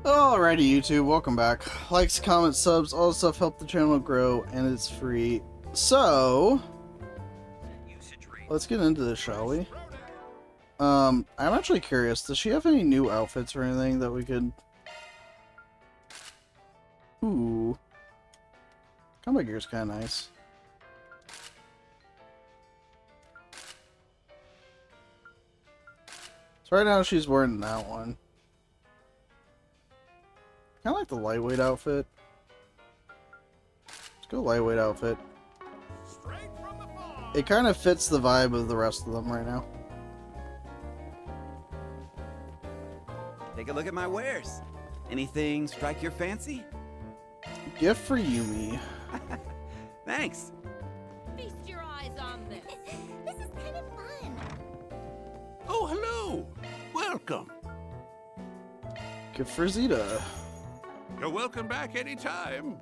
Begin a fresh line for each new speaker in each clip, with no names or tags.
Alrighty, YouTube, welcome back. Likes, comments, subs, all this stuff help the channel grow, and it's free. So, let's get into this, shall we? I'm actually curious, does she have any new outfits or anything that we could... Ooh. Combat gear's kinda nice. So right now she's wearing that one. Kinda like the lightweight outfit. Let's go lightweight outfit. It kind of fits the vibe of the rest of them right now.
Take a look at my wares. Anything strike your fancy?
Gift for Yumi.
Thanks.
Feast your eyes on this.
This is kind of fun.
Oh, hello. Welcome.
Gift for Zeta.
You're welcome back anytime.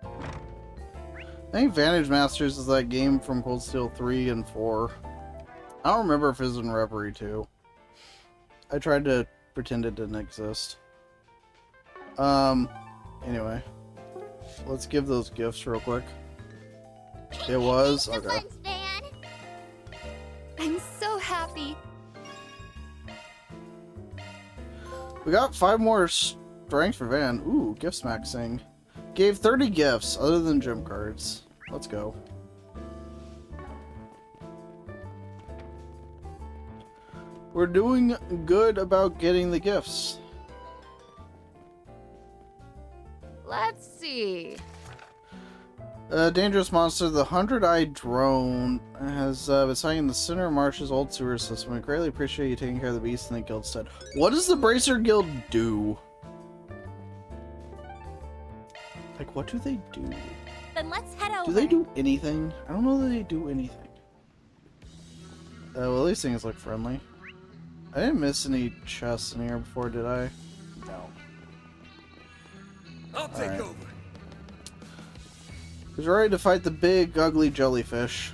I think Vantage Masters is that game from Cold Steel 3 and 4. I don't remember if it was in Reverie 2. I tried to pretend it didn't exist. Anyway. Let's give those gifts real quick. It was?
Thanks for
Okay.
lunch, Van.
I'm so happy.
We got 5 more strength for Van. Ooh, gifts maxing. Gave 30 gifts other than gym cards. Let's go. We're doing good about getting the gifts.
Let's see.
Dangerous monster, the 100-eyed drone, has been sighting in the center of Marsh's old sewer system. We greatly appreciate you taking care of the beast in the guild stead. What does the Bracer Guild do? Like, what do they do?
Then let's head over.
Do they do anything? I don't know that they do anything. Well, these things look friendly. I didn't miss any chests in here before, did I? No.
I'll take
Alright.
over.
Who's ready to fight the big, ugly jellyfish?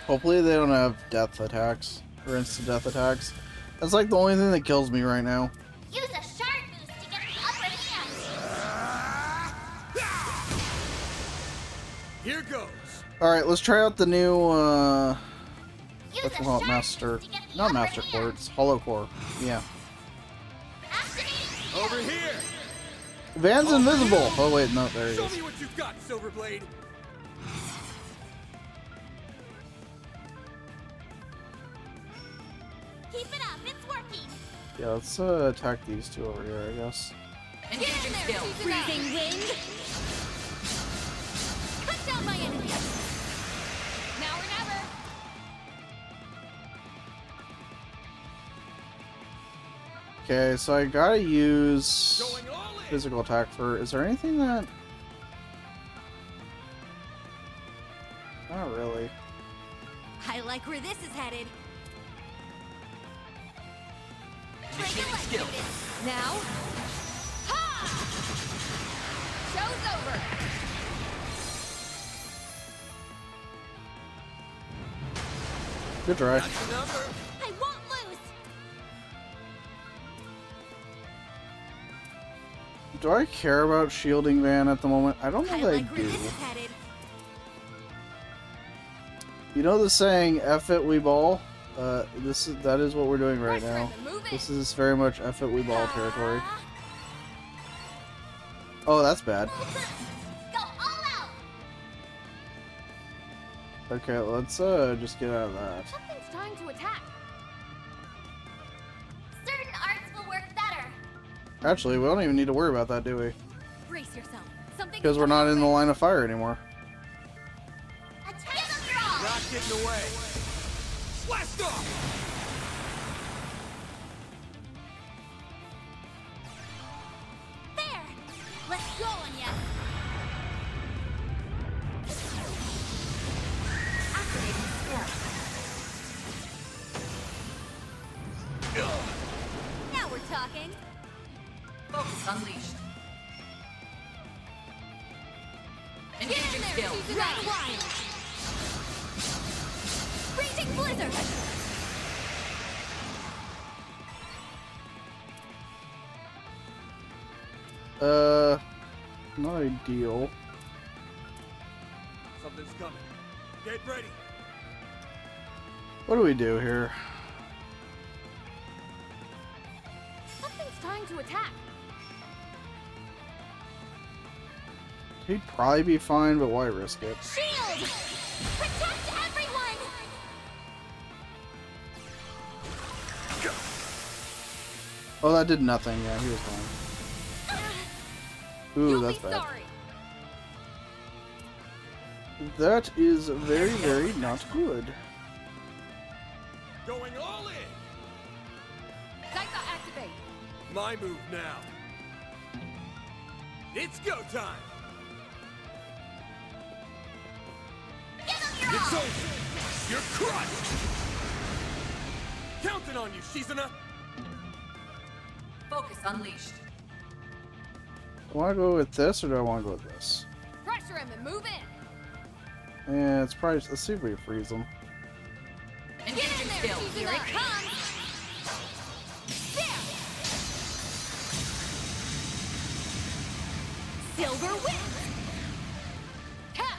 Hopefully they don't have death attacks. Or instant death attacks. That's like the only thing that kills me right now.
Use a shark boost to get the upper hand.
Here goes.
Alright, let's try out the new,
Use
let's
a
call it
shark
Master...
boost to get the
Not
upper
Master
hand.
Core, it's Hollow Core. Yeah.
Activating skill.
Over here.
Van's invisible! Oh wait, no, there he
Show
is.
me what you've got, Silverblade.
Keep it up. It's working.
Yeah, let's attack these two over here, I guess.
Engaging skill.
Freezing wind. Cut down my enemies.
Now or never.
Okay, so I gotta use
Going all in.
physical attack for... Is there anything that... Not really.
I like where this is headed.
Initiating skill.
Now. Ha! Show's over.
Good try.
That's the number.
I won't lose.
Do I care about shielding Van at the moment? I don't know
I
that
like
I
where
do.
this is headed.
You know the saying, F it, we ball? That is what we're doing right
Pressure
now.
in the movement.
This is very much F it, we ball territory.
Ah.
Oh, that's bad.
Full boost. Go all out.
Okay, let's just get out of that.
Something's trying to attack.
Certain arts will work better.
Actually, we don't even need to worry about that, do we?
Brace yourself. Something.
Because we're not in the line of fire anymore.
Attack the draw.
Not getting away. Blast off.
There. Let's go, Anya. Activating skill. Now we're talking.
Focus unleashed.
Get in
Engaging
there,
skill.
Red Wine. Raging Blizzard.
Not ideal.
Something's coming. Get ready.
What do we do here?
Something's trying to attack.
He'd probably be fine, but why risk it?
Shield! Protect everyone!
Oh, that did nothing. Yeah, he was fine. Ooh,
You'll
that's
be
bad.
sorry.
That is very, very not good.
Going all in.
Psycho activate.
My move now. It's go time. It's over. You're crushed. Counting on you, Shizuna.
Focus unleashed.
Do I want to go with this, or do I want to go with this?
Pressure him and move in.
Yeah, it's probably. Let's see if we can freeze them.
Get in there, Shizuna.
Here it comes!
There.
Silver whip!
Ha.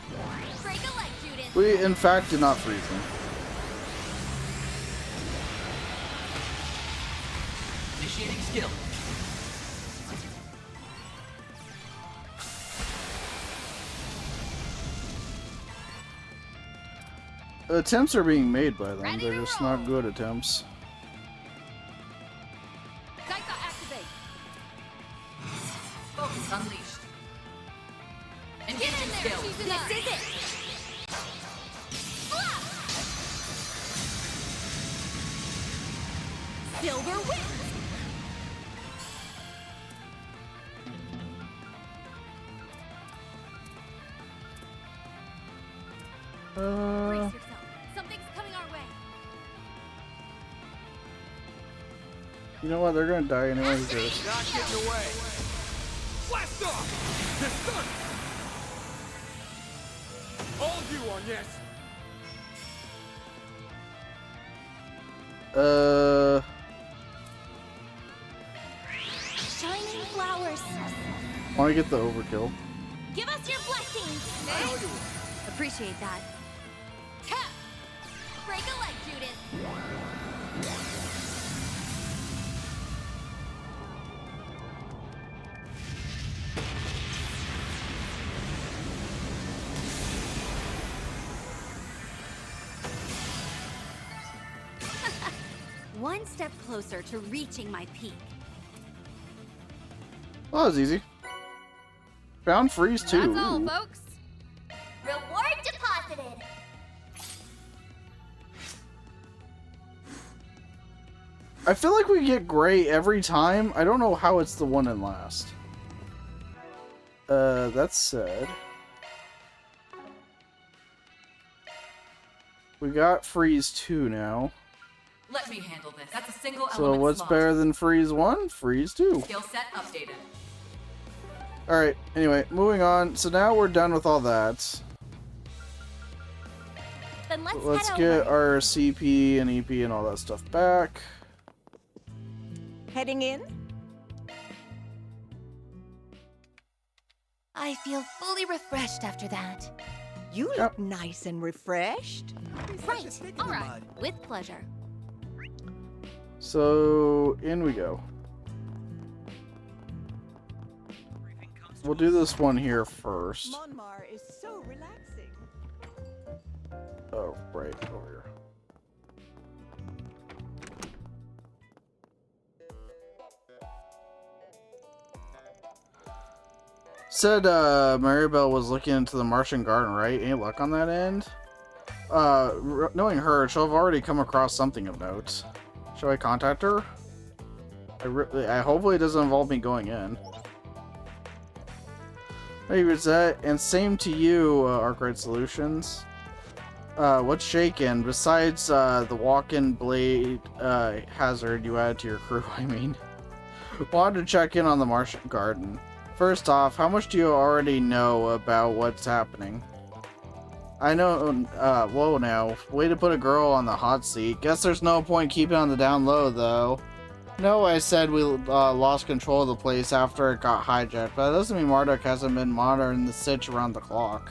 Break a leg, Judith!
We, in fact, did not freeze them.
Initiating skill.
Attempts are being made by them.
Ready
They're
to
just
roll.
not good attempts.
Psycho activate. Focus unleashed.
Get in there,
skill.
Shizuna! This is it! Fluff! Silver whip! Brace yourself. Something's coming our way.
You know what? They're gonna die anyway. Who cares?
Not getting away. Blast off. The sun. All you on yes.
Shining flowers.
Want to get the overkill?
Give us your blessings.
I know you will.
Appreciate that.
Ha.
Break a leg, Judith. One step closer to reaching my peak.
Oh, that was easy. Found freeze too.
That's all,
Ooh.
folks.
Reward deposited.
I feel like we get gray every time. I don't know how it's the one in last. That said, we got freeze 2 now.
Let me handle this. That's a single
So
element
what's
slot.
better than freeze 1? Freeze 2.
Skill set updated.
Alright, anyway, moving on. So now we're done with all that.
Then
Let's
head
get
over.
our CP and EP and all that stuff back.
Heading in?
I feel fully refreshed after that.
You look
Yep.
nice and refreshed.
Right. All right. With pleasure.
So, in we go. We'll do this one here first.
Monmar is so relaxing.
Oh, right, over here. Said, Maribel was looking into the Martian Garden, right? Any luck on that end? Knowing her, she'll have already come across something of note. Shall I contact her? I hopefully it doesn't involve me going in. Hey, Rosette, and same to you, Arkwright Solutions. What's shaken? Besides, the walk-in blade, hazard you added to your crew, I mean. Wanted to check in on the Martian Garden. First off, how much do you already know about what's happening? I know, whoa now. Way to put a girl on the hot seat. Guess there's no point keeping on the down low, though. No, I said we lost control of the place after it got hijacked, but that doesn't mean Marduk hasn't been monitoring the sitch around the clock.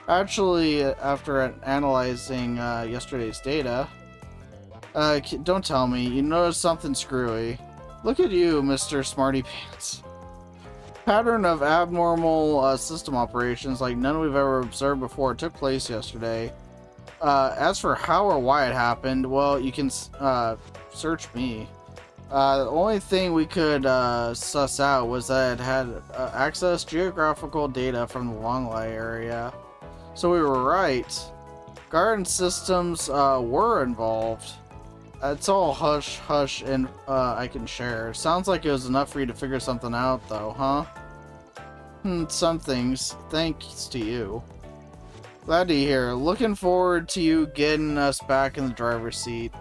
Actually, after analyzing yesterday's data, don't tell me, you noticed something screwy. Look at you, Mr. Smarty Pants. Pattern of abnormal system operations like none we've ever observed before took place yesterday. As for how or why it happened, well, you can search me. The only thing we could suss out was that it had accessed geographical data from the Longlai area. So we were right. Garden systems were involved. It's all hush hush and I can share. Sounds like it was enough for you to figure something out though, huh? Some things, thanks to you. Glad to hear. Looking forward to you getting us back in the driver's seat.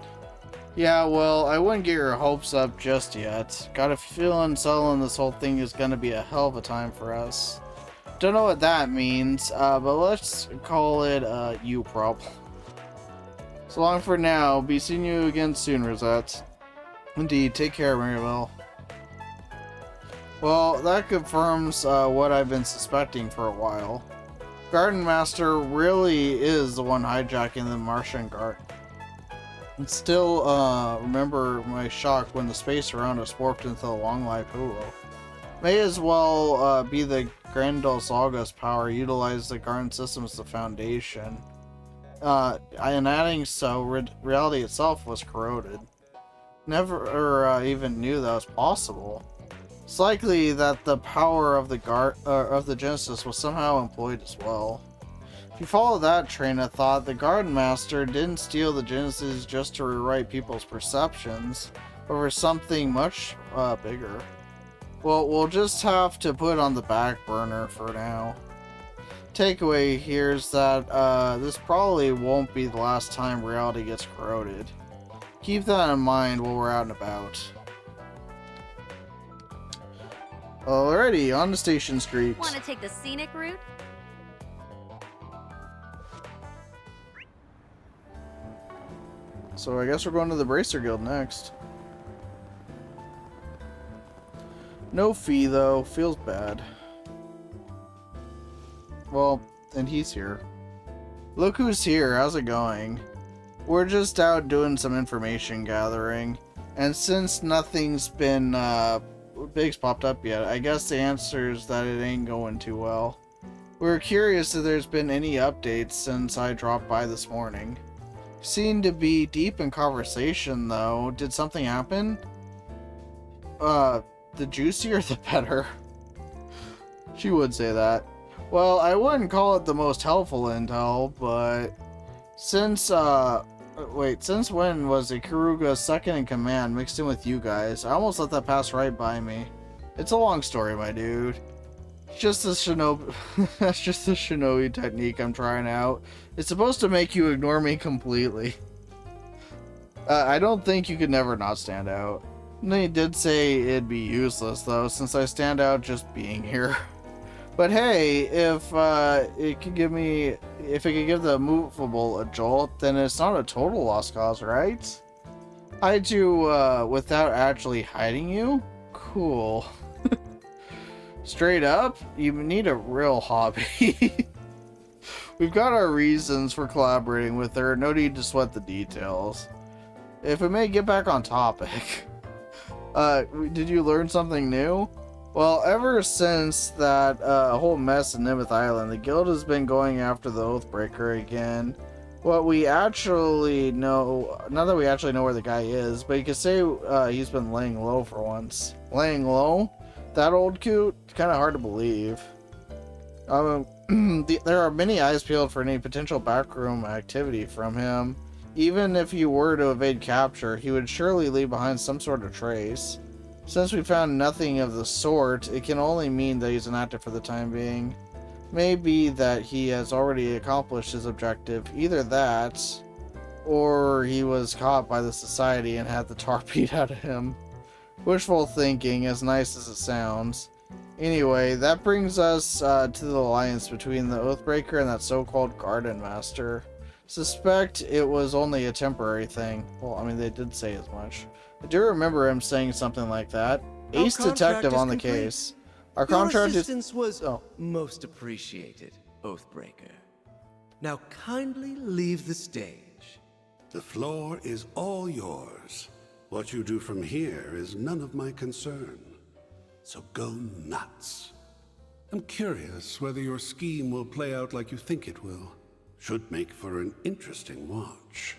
Yeah, well, I wouldn't get your hopes up just yet. Got a feeling settling this whole thing is gonna be a hell of a time for us. Don't know what that means, but let's call it a you problem. So long for now. Be seeing you again soon, Rosette. Indeed, take care, Maribel. Well, that confirms what I've been suspecting for a while. Garden Master really is the one hijacking the Martian garden. And still remember my shock when the space around us warped into the Longlai pool. May as well be the Grandel Saga's power, utilize the garden system as the foundation. In adding so, reality itself was corroded. Never even knew that was possible. It's likely that the power of the Genesis was somehow employed as well. If you follow that train of thought, the Garden Master didn't steal the Genesis just to rewrite people's perceptions, but for something much bigger. Well, we'll just have to put it on the back burner for now. Takeaway here is that this probably won't be the last time reality gets corroded. Keep that in mind while we're out and about. Alrighty, on to Station Street.
Want to take the scenic route?
So I guess we're going to the Bracer Guild next. No fee though, feels bad. Well, and he's here. Look who's here, how's it going? We're just out doing some information gathering, and since nothing's been big's popped up yet, I guess the answer is that it ain't going too well. We're curious if there's been any updates since I dropped by this morning. Seemed to be deep in conversation though. Did something happen? The juicier the better. She would say that. Well, I wouldn't call it the most helpful intel, but since since when was Ikuruga's second in command mixed in with you guys? I almost let that pass right by me. It's a long story, my dude. Just the shinobi that's just the shinobi technique I'm trying out. It's supposed to make you ignore me completely. I don't think you could never not stand out. They did say it'd be useless though, since I stand out just being here. But hey, if it could give the movable a jolt, then it's not a total lost cause, right? Hide you without actually hiding you? Cool. Straight up, you need a real hobby. We've got our reasons for collaborating with her, no need to sweat the details. If we may get back on topic. Did you learn something new? Well, ever since that whole mess in Nimith Island, the guild has been going after the Oathbreaker again. What we actually know, not that we actually know where the guy is, but you could say he's been laying low for once. Laying low? That old coot? Kind of hard to believe. There are many eyes peeled for any potential backroom activity from him. Even if he were to evade capture, he would surely leave behind some sort of trace. Since we found nothing of the sort, it can only mean that he's inactive for the time being. Maybe that he has already accomplished his objective. Either that, or he was caught by the society and had the tar beat out of him. Wishful thinking, as nice as it sounds. Anyway, that brings us to the alliance between the Oathbreaker and that so-called Garden Master. Suspect it was only a temporary thing. Well, I mean, they did say as much. I do remember him saying something like that.
Our
Ace
contract
detective
is
on the
complete.
case. Our
Your
contract is...
assistance was
Oh.
most appreciated, Oathbreaker. Now kindly leave the stage.
The floor is all yours. What you do from here is none of my concern. So go nuts. I'm curious whether your scheme will play out like you think it will. Should make for an interesting watch.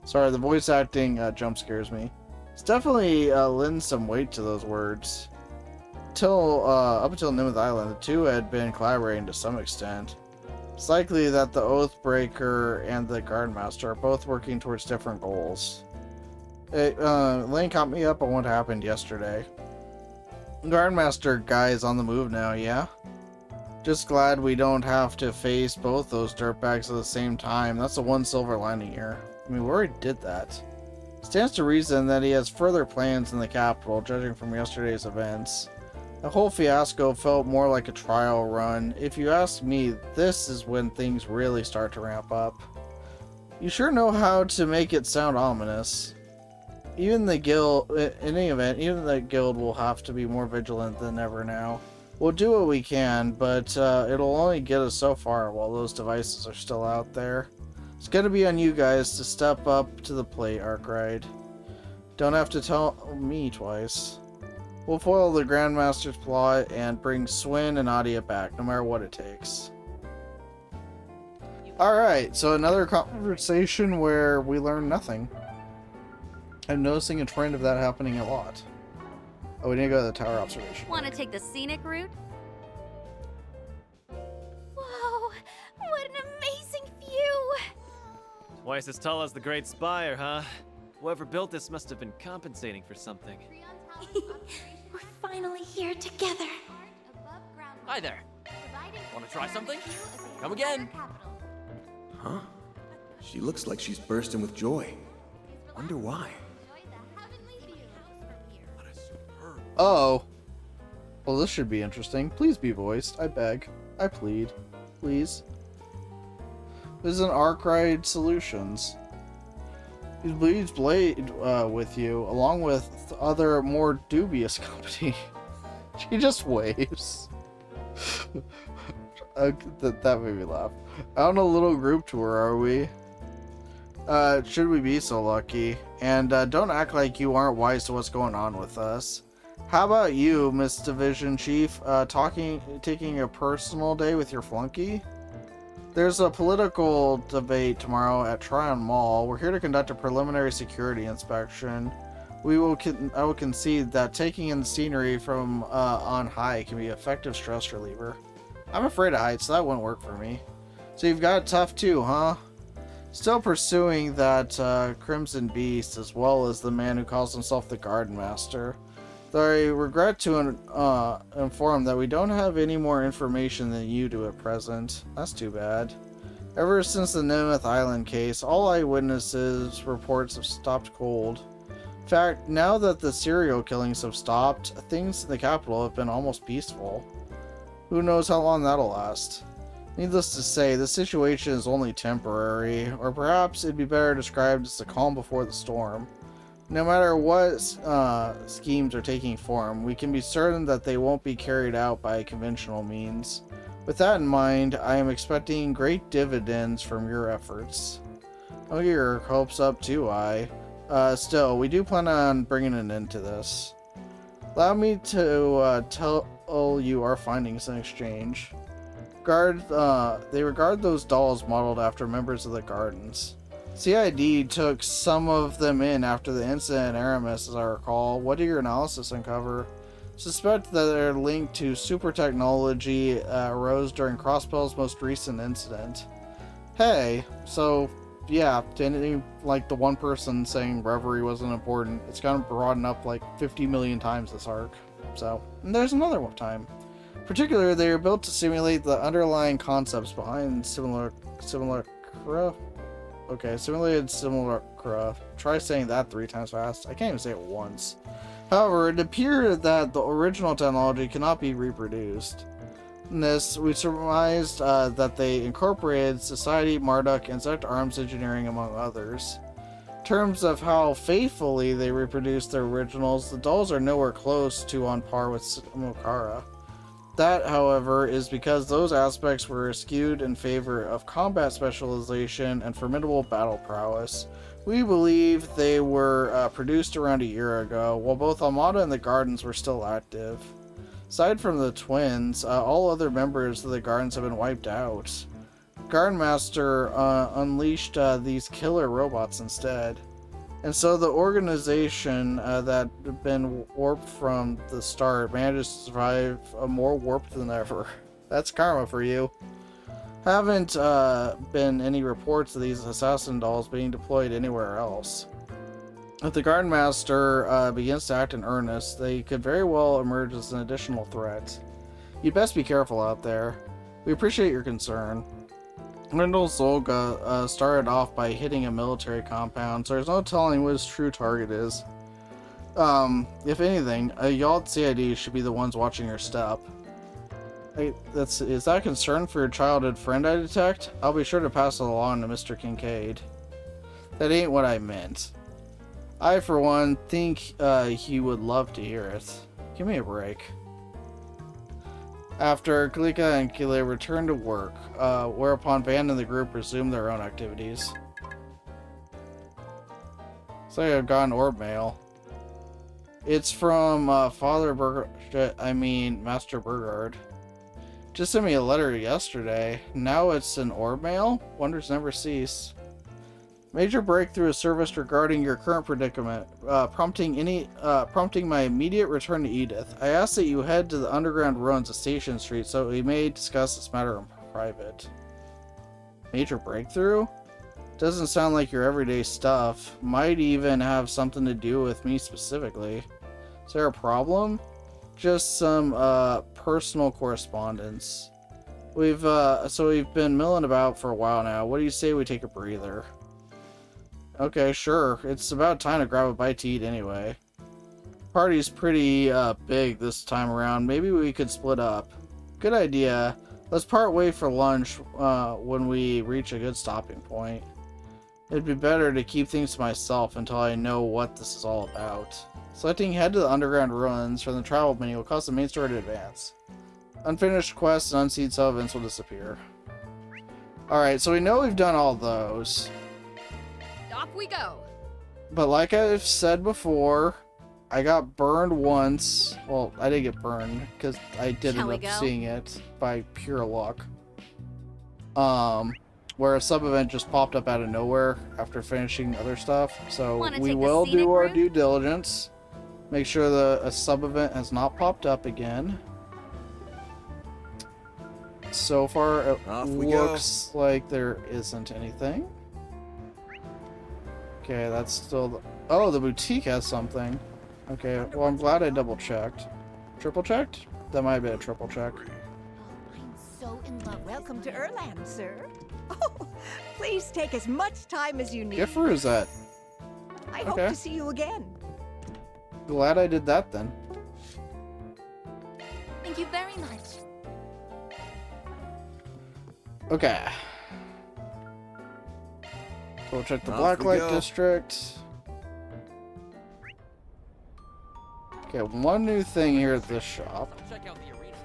Sorry, the voice acting jump scares me. It's definitely lends some weight to those words. Up until Nimith Island, the two had been collaborating to some extent. It's likely that the Oathbreaker and the Guardmaster are both working towards different goals. Lane caught me up on what happened yesterday. Guardmaster guy is on the move now, yeah? Just glad we don't have to face both those dirtbags at the same time. That's the one silver lining here. I mean, we already did that. Stands to reason that he has further plans in the capital, judging from yesterday's events. The whole fiasco felt more like a trial run. If you ask me, this is when things really start to ramp up. You sure know how to make it sound ominous. Even the guild, in any event, even the guild will have to be more vigilant than ever now. We'll do what we can, but it'll only get us so far while those devices are still out there. It's gonna be on you guys to step up to the plate, Arkwright. Don't have to tell me twice. We'll foil the Grandmaster's plot and bring Swin and Adia back, no matter what it takes. Alright, so another conversation where we learn nothing. I'm noticing a trend of that happening a lot. Oh, we need to go to the tower observation.
Want to take the scenic route? Whoa! What an amazing view!
Twice as tall as the Great Spire, huh? Whoever built this must have been compensating for something.
We're finally here together.
Hi there. Want to try something? Come again.
Huh? She looks like she's bursting with joy. Wonder why.
Oh. Well, this should be interesting. Please be voiced. I beg. I plead. Please. This is an Arkwright Solutions. He bleeds Blade with you, along with other more dubious company. She just waves. That made me laugh. On a little group tour, are we? Should we be so lucky? And don't act like you aren't wise to what's going on with us. How about you, Miss Division Chief, taking a personal day with your flunky? There's a political debate tomorrow at Tryon Mall. We're here to conduct a preliminary security inspection. I will concede that taking in the scenery from on high can be an effective stress reliever. I'm afraid of heights, so that wouldn't work for me. So you've got it tough too, huh? Still pursuing that Crimson Beast, as well as the man who calls himself the Garden Master. Though I regret to inform that we don't have any more information than you do at present. That's too bad. Ever since the Nimith Island case, all eyewitnesses' reports have stopped cold. In fact, now that the serial killings have stopped, things in the capital have been almost peaceful. Who knows how long that'll last? Needless to say, the situation is only temporary, or perhaps it'd be better described as the calm before the storm. No matter what schemes are taking form, we can be certain that they won't be carried out by conventional means. With that in mind, I am expecting great dividends from your efforts. I'll get your hopes up too, still, we do plan on bringing an end to this. Allow me to tell you our findings in exchange. They regard those dolls modeled after members of the Gardens. CID took some of them in after the incident in Aramis, as I recall. What did your analysis uncover? Suspect that they're linked to super technology arose during Crosspell's most recent incident. Hey, so yeah, like the one person saying Reverie wasn't important, it's gonna broaden up like 50 million times this arc. So, and there's another one time. Particularly, they are built to simulate the underlying concepts behind simulacra. Okay, simulated simulacra. Try saying that 3 times fast. I can't even say it once. However, it appeared that the original technology cannot be reproduced. this, we surmised that they incorporated Society, Marduk, and Zect Arms Engineering, among others. In terms of how faithfully they reproduced their originals, the dolls are nowhere close to on par with Mokara. That, however, is because those aspects were skewed in favor of combat specialization and formidable battle prowess. We believe they were produced around a year ago, while both Amada and the Gardens were still active. Aside from the twins, all other members of the Gardens have been wiped out. Garden Master unleashed these killer robots instead. And so the organization that had been warped from the start managed to survive more warped than ever. That's karma for you. Haven't been any reports of these assassin dolls being deployed anywhere else. If the Garden Master begins to act in earnest, they could very well emerge as an additional threat. You'd best be careful out there. We appreciate your concern. Rendell Zolga started off by hitting a military compound, so there's no telling what his true target is. If anything, y'all at CID should be the ones watching your step. Is that a concern for your childhood friend I detect? I'll be sure to pass it along to Mr. Kincaid. That ain't what I meant. I, for one, think he would love to hear it. Give me a break. After Kalika and Kile returned to work, whereupon Van and the group resumed their own activities. So I've gotten orb mail. It's from Master Burgard. Just sent me a letter yesterday. Now it's an orb mail? Wonders never cease. Major breakthrough is serviced regarding your current predicament, prompting my immediate return to Edith. I ask that you head to the underground ruins of Station Street so we may discuss this matter in private. Major breakthrough? Doesn't sound like your everyday stuff. Might even have something to do with me specifically. Is there a problem? Just some personal correspondence. We've been milling about for a while now. What do you say we take a breather? Okay, sure. It's about time to grab a bite to eat anyway. Party's pretty big this time around. Maybe we could split up. Good idea. Let's part way for lunch when we reach a good stopping point. It'd be better to keep things to myself until I know what this is all about. Selecting head to the underground ruins from the travel menu will cause the main story to advance. Unfinished quests and unseen sub-events will disappear. Alright, so we know we've done all those.
Off we go.
But like I've said before, I got burned once. Well, I didn't get burned because I did end up seeing it by pure luck. Where a sub-event just popped up out of nowhere after finishing other stuff. So we will do our due diligence. Make sure a sub-event has not popped up again. So far, it looks like there isn't anything. Okay, that's still the... Oh, the boutique has something. Okay, well, I'm glad I double-checked. Triple-checked? That might have been a triple-check.
I'm so in love.
Welcome to Erland, sir. Oh, please take as much time as you need.
Gift for is that?
I hope to see you again.
Glad I did that then.
Thank you very much.
Okay. We'll check the Blacklight District. Okay, one new thing here at this shop.
Check out the arena.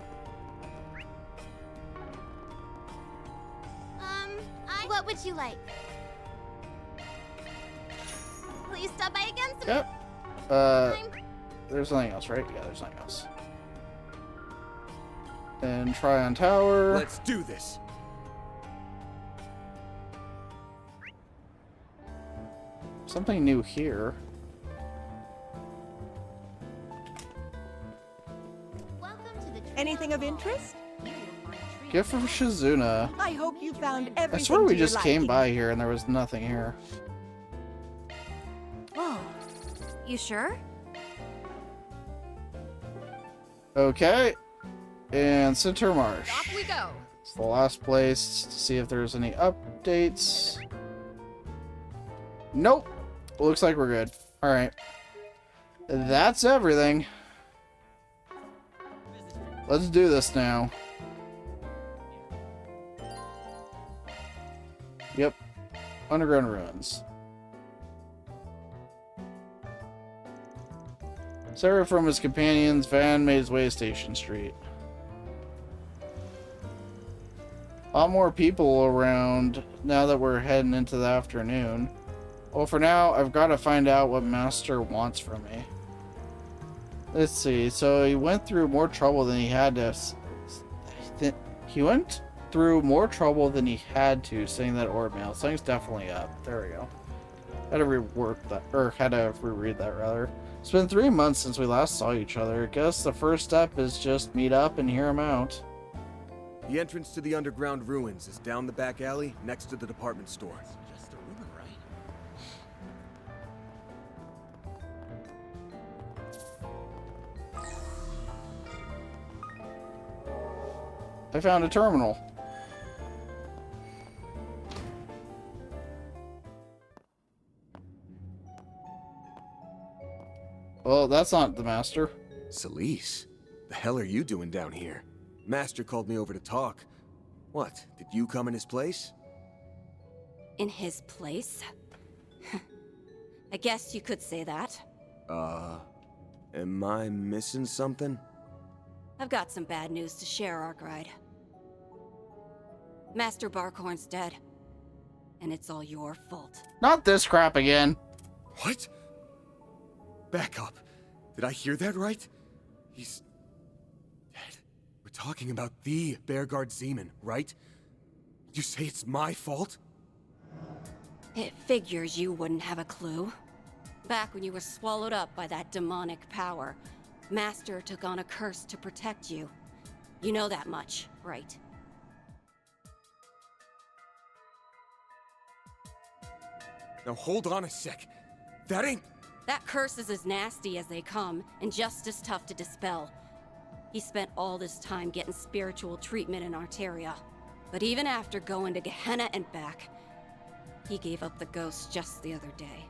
What would you like? Will you stop by again
Yep. There's nothing else, right? Yeah, there's nothing else. And Tryon Tower.
Let's do this.
Something new here.
Anything of interest?
Gift from Shizuna.
I hope you found everything.
I swear we
to your
just came
liking.
by here and there was nothing here.
Oh, you sure?
Okay. And Center Marsh.
Off we go.
It's the last place to see if there's any updates. Nope. Looks like we're good. Alright. That's everything. Let's do this now. Yep. Underground ruins. Separate from his companions, Van made his way to Station Street. A lot more people around now that we're heading into the afternoon. Well, for now, I've got to find out what Master wants from me. Let's see. So he went through more trouble than he had to. He went through more trouble than he had to saying that orb mail. Something's definitely up. There we go. Had to rework that, or had to reread that rather. It's been 3 months since we last saw each other. I guess the first step is just meet up and hear him out.
The entrance to the underground ruins is down the back alley next to the department store.
Just a rumor, right?
I found a terminal. Well, that's not the master.
Celise, the hell are you doing down here? Master called me over to talk. What, did you come in his place?
In his place? I guess you could say that.
Am I missing something?
I've got some bad news to share, Arkwright. Master Barkhorn's dead. And it's all your fault.
Not this crap again.
What? Back up. Did I hear that right? He's dead. We're talking about the Bearguard Zeman, right? You say it's my fault?
It figures you wouldn't have a clue. Back when you were swallowed up by that demonic power, Master took on a curse to protect you. You know that much, right?
Now hold on a sec. That ain't...
That curse is as nasty as they come, and just as tough to dispel. He spent all this time getting spiritual treatment in Arteria. But even after going to Gehenna and back, he gave up the ghost just the other day.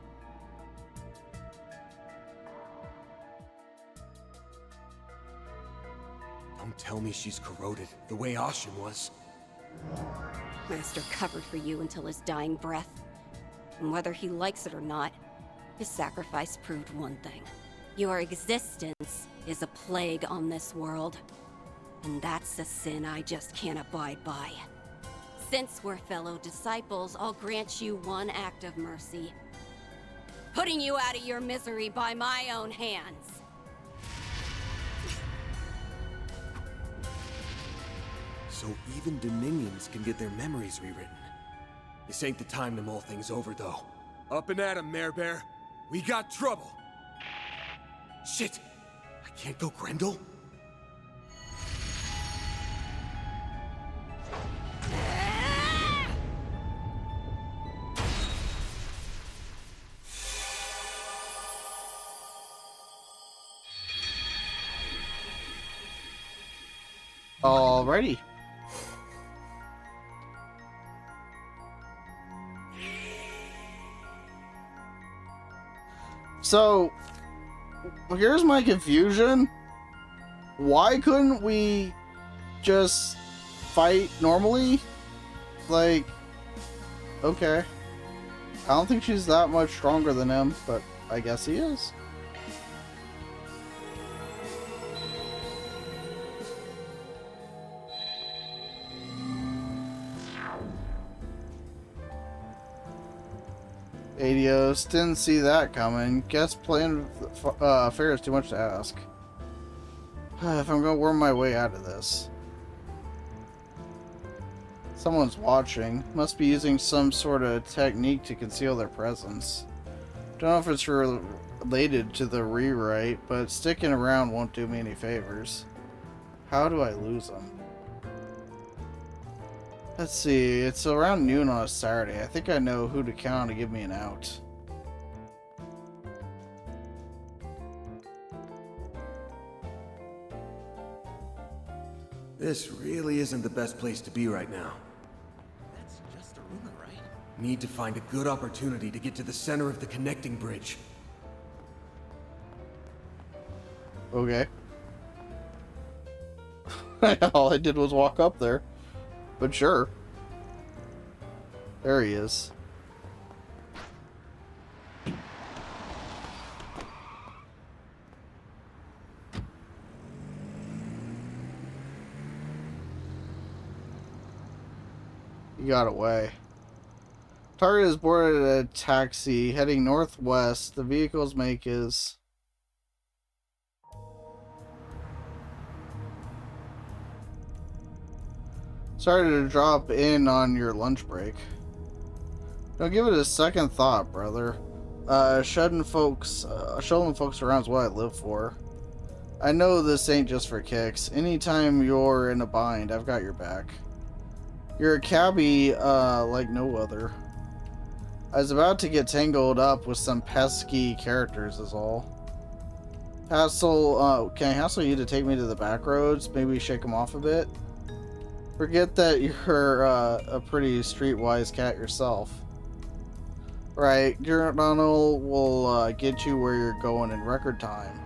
Don't tell me she's corroded, the way Ashen was.
Master covered for you until his dying breath. And whether he likes it or not, his sacrifice proved one thing. Your existence is a plague on this world. And that's a sin I just can't abide by. Since we're fellow disciples, I'll grant you one act of mercy. Putting you out of your misery by my own hands.
So even Dominions can get their memories rewritten. This ain't the time to mull things over, though. Up and at 'em, Mare Bear. We got trouble. Shit! I can't go Grendel?
Alrighty. So, here's my confusion. Why couldn't we just fight normally? Like, okay. I don't think she's that much stronger than him, but I guess he is. Adios, didn't see that coming. Guess playing fair is too much to ask. If I'm gonna worm my way out of this. Someone's watching. Must be using some sort of technique to conceal their presence. Don't know if it's related to the rewrite, but sticking around won't do me any favors. How do I lose them? Let's see, it's around noon on a Saturday. I think I know who to count on to give me an out.
This really isn't the best place to be right now.
That's just a rumor, right?
Need to find a good opportunity to get to the center of the connecting bridge.
Okay. All I did was walk up there. But sure. There he is. He got away. Target is boarded a taxi heading northwest. The vehicle's make is... Started to drop in on your lunch break. Don't give it a second thought, brother. Showing folks around is what I live for. I know this ain't just for kicks. Anytime you're in a bind, I've got your back. You're a cabbie, like no other. I was about to get tangled up with some pesky characters is all. Can I hassle you to take me to the back roads? Maybe shake them off a bit? Forget that you're, a pretty streetwise cat yourself. Right, Donald will, get you where you're going in record time.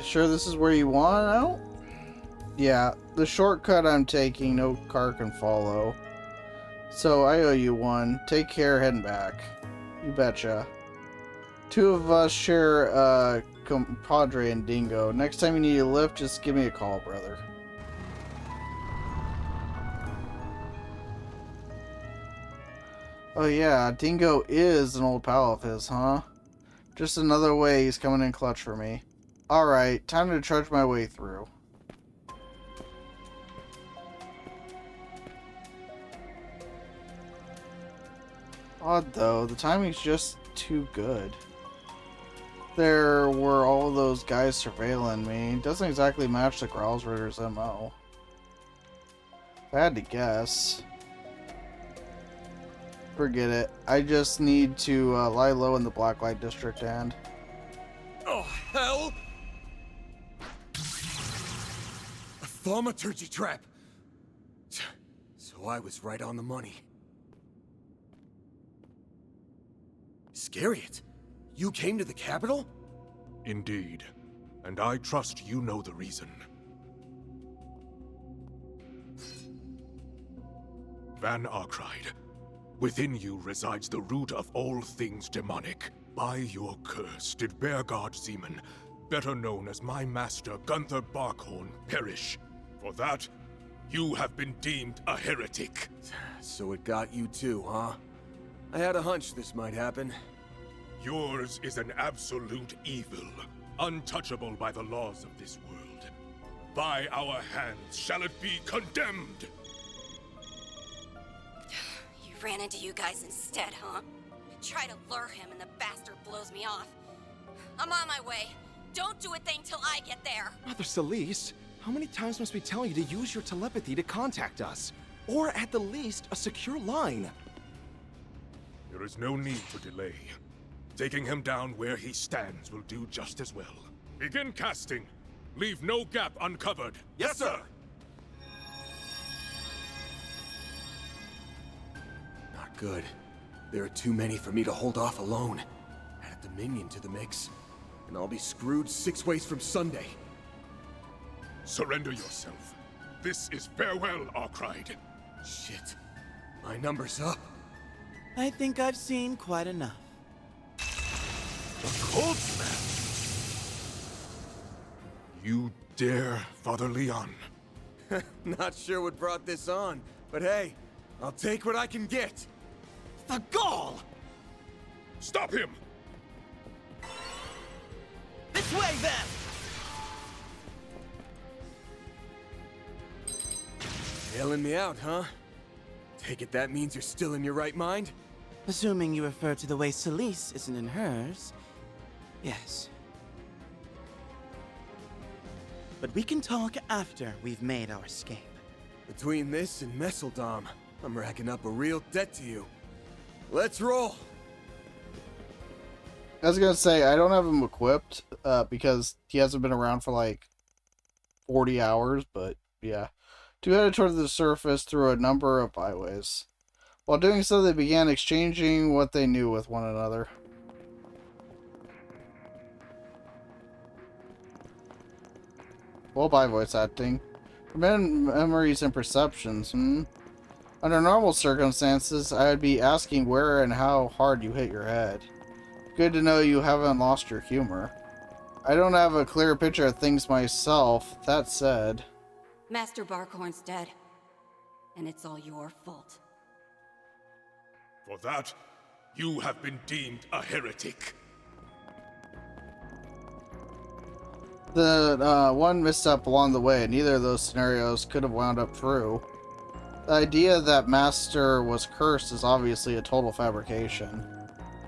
Sure this is where you want out? Yeah, the shortcut I'm taking, no car can follow. So I owe you one. Take care heading back. You betcha. Two of us share, compadre and Dingo. Next time you need a lift, just give me a call, brother. Oh yeah, Dingo is an old pal of his, huh? Just another way he's coming in clutch for me. Alright, time to trudge my way through. Odd though, the timing's just too good. There were all those guys surveilling me. Doesn't exactly match the Growls Ritter's MO. If I had to guess. Forget it. I just need to lie low in the Blacklight District and...
Oh, hell! A thaumaturgy trap! So I was right on the money. Scariot, you came to the capital?
Indeed. And I trust you know the reason. Van Arkride, within you resides the root of all things demonic. By your curse did Bearguard Zeman, better known as my master Gunther Barkhorn, perish. For that, you have been deemed a heretic.
So it got you too, huh? I had a hunch this might happen.
Yours is an absolute evil, untouchable by the laws of this world. By our hands shall it be condemned!
You ran into you guys instead, huh? Try to lure him and the bastard blows me off. I'm on my way. Don't do a thing till I get there.
Mother Celeste, how many times must we tell you to use your telepathy to contact us? Or at the least, a secure line.
There is no need to delay. Taking him down where he stands will do just as well. Begin casting. Leave no gap uncovered.
Yes, sir! Not good. There are too many for me to hold off alone. Add a Dominion to the mix, and I'll be screwed 6 ways from Sunday.
Surrender yourself. This is farewell, Arkride.
Shit. My number's up.
I think I've seen quite enough.
The Cold Snap! You dare, Father Leon?
Not sure what brought this on, but hey, I'll take what I can get.
The gall!
Stop him!
This way, then!
Bailing me out, huh? Take it that means you're still in your right mind?
Assuming you refer to the way Celeste isn't in hers, yes. But we can talk after we've made our escape.
Between this and Messeldom, I'm racking up a real debt to you. Let's roll!
I was gonna say, I don't have him equipped, because he hasn't been around for like 40 hours, but yeah. To head towards the surface through a number of byways. While doing so, they began exchanging what they knew with one another. Well, by voice acting. Memories and perceptions, Under normal circumstances, I would be asking where and how hard you hit your head. Good to know you haven't lost your humor. I don't have a clear picture of things myself. That said...
Master Barkhorn's dead. And it's all your fault.
For that, you have been deemed a heretic.
The one misstep along the way, neither of those scenarios could have wound up true. The idea that Master was cursed is obviously a total fabrication.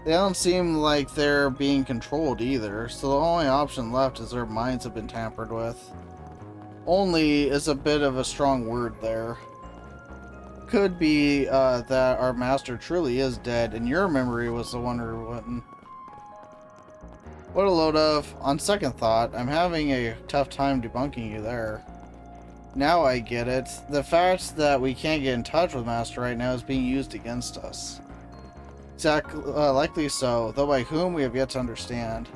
They don't seem like they're being controlled either, so the only option left is their minds have been tampered with. Only is a bit of a strong word there. Could be that our master truly is dead and your memory was the one who wouldn't. What a load of... On second thought, I'm having a tough time debunking you there. Now I get it. The fact that we can't get in touch with Master right now is being used against us. Exactly, likely so, though by whom we have yet to understand.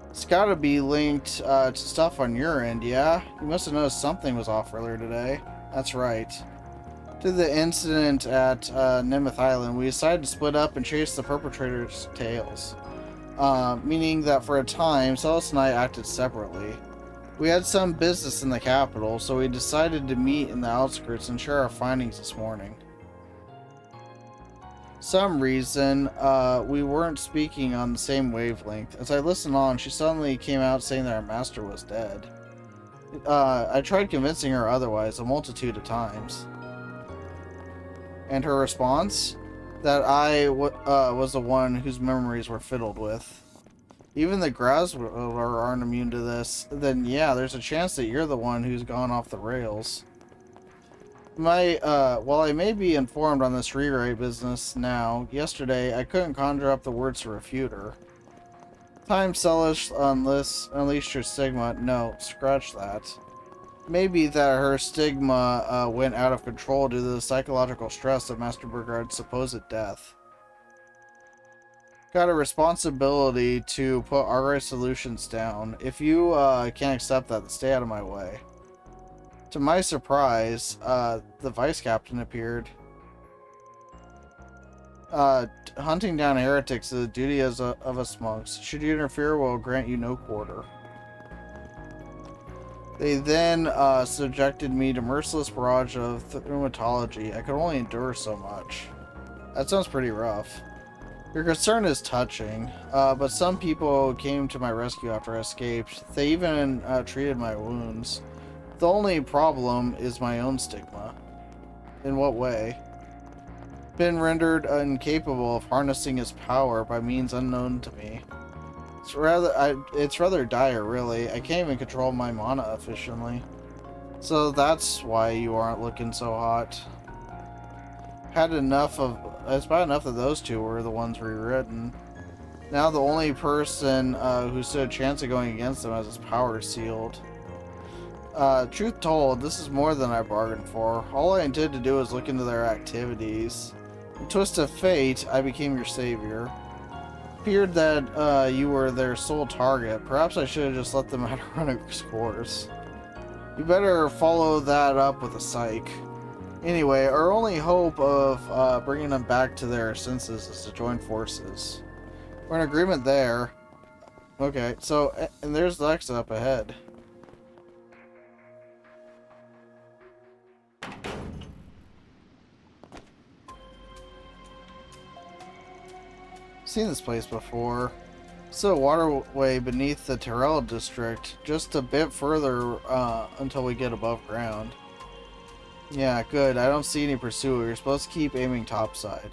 It's gotta be linked to stuff on your end, yeah? You must have noticed something was off earlier today. That's right. To the incident at Nemeth Island, we decided to split up and chase the perpetrator's tails. Meaning that for a time, Celis and I acted separately. We had some business in the capital, so we decided to meet in the outskirts and share our findings this morning. Some reason, we weren't speaking on the same wavelength. As I listened on, she suddenly came out saying that our master was dead. I tried convincing her otherwise a multitude of times. And her response? That I was the one whose memories were fiddled with. Even the Graswiller aren't immune to this. Then yeah, there's a chance that you're the one who's gone off the rails. While I may be informed on this rewrite business now, yesterday I couldn't conjure up the words to refute her. Time Celis unleashed her stigma. No, scratch that. Maybe that her stigma went out of control due to the psychological stress of Master Burgard's supposed death. Got a responsibility to put Argyle Solutions down. If you can't accept that, then stay out of my way. To my surprise, the vice captain appeared. Hunting down heretics is the duty of us monks. Should you interfere, we'll grant you no quarter. They then subjected me to merciless barrage of rheumatology. I could only endure so much. That sounds pretty rough. Your concern is touching, but some people came to my rescue after I escaped. They even treated my wounds. The only problem is my own stigma. In what way? Been rendered incapable of harnessing his power by means unknown to me. It's rather dire, really. I can't even control my mana efficiently. So that's why you aren't looking so hot. It's bad enough that those two were the ones rewritten. Now the only person who stood a chance of going against them has his power sealed. Truth told, this is more than I bargained for. All I intended to do was look into their activities. In twist of fate, I became your savior. Feared that you were their sole target. Perhaps I should have just let them run its course. You better follow that up with a psych. Anyway, our only hope of bringing them back to their senses is to join forces. We're in agreement there. Okay, so, and there's the exit up ahead. Seen this place before. Still a waterway beneath the Tyrell district, just a bit further until we get above ground. Yeah, good. I don't see any pursuer. You're supposed to keep aiming topside.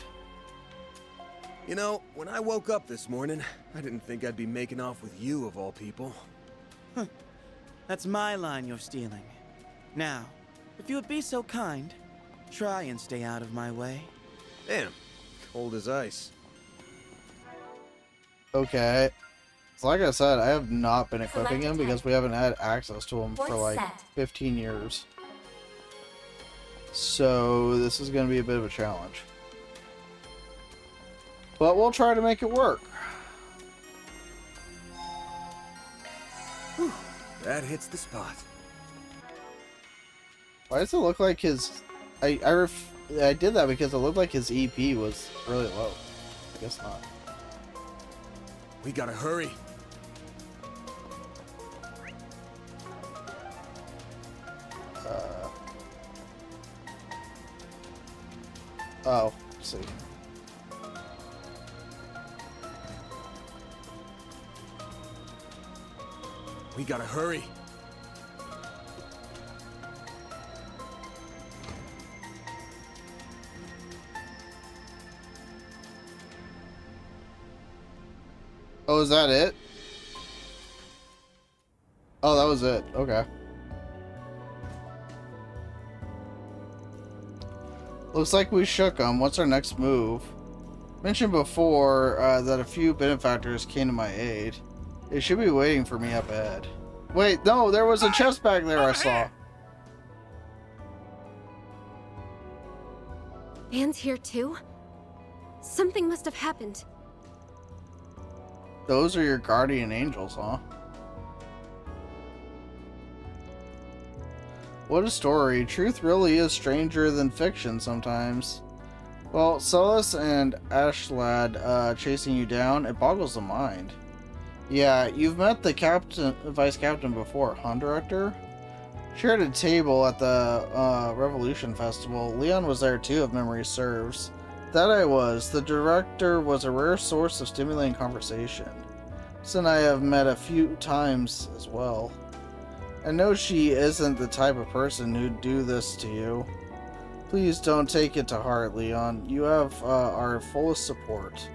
You know, when I woke up this morning, I didn't think I'd be making off with you of all people.
Huh. That's my line you're stealing. Now, if you would be so kind, try and stay out of my way.
Damn, cold as ice.
Okay. So like I said, I have not been equipping him because we haven't had access to him for like 15 years. So this is going to be a bit of a challenge. But we'll try to make it work.
Whew, that hits the spot.
Why does it look like his... I did that because it looked like his EP was really low. I guess not.
We gotta hurry.
Oh, let's see.
We gotta hurry.
Oh, is that it? Oh, that was it. Okay. Looks like we shook them. What's our next move? Mentioned before that a few benefactors came to my aid. They should be waiting for me up ahead. Wait, no, there was a chest back there I saw.
Van's here too? Something must have happened.
Those are your guardian angels, huh? What a story. Truth really is stranger than fiction sometimes. Well, Solus and Ashlad chasing you down, it boggles the mind. Yeah, you've met the vice captain before, huh, Director? Shared a table at the Revolution Festival. Leon was there too, if memory serves. That I was. The director was a rare source of stimulating conversation. Sin and I have met a few times as well. I know she isn't the type of person who'd do this to you. Please don't take it to heart, Leon. You have our fullest support.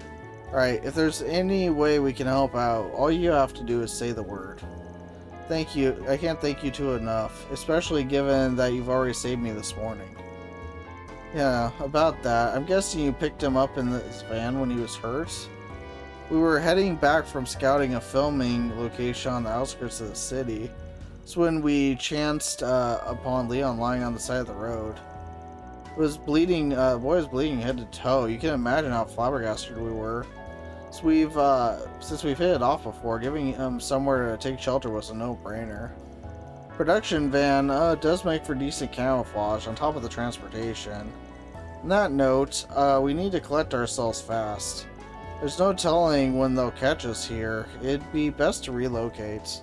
Alright, if there's any way we can help out, all you have to do is say the word. Thank you. I can't thank you too enough, especially given that you've already saved me this morning. Yeah, about that. I'm guessing you picked him up in this van when he was hurt? We were heading back from scouting a filming location on the outskirts of the city. It's when we chanced upon Leon lying on the side of the road. It was bleeding, boy was bleeding head to toe. You can imagine how flabbergasted we were. So since we've hit it off before, giving him somewhere to take shelter was a no-brainer. Production van does make for decent camouflage on top of the transportation. On that note, we need to collect ourselves fast. There's no telling when they'll catch us here. It'd be best to relocate.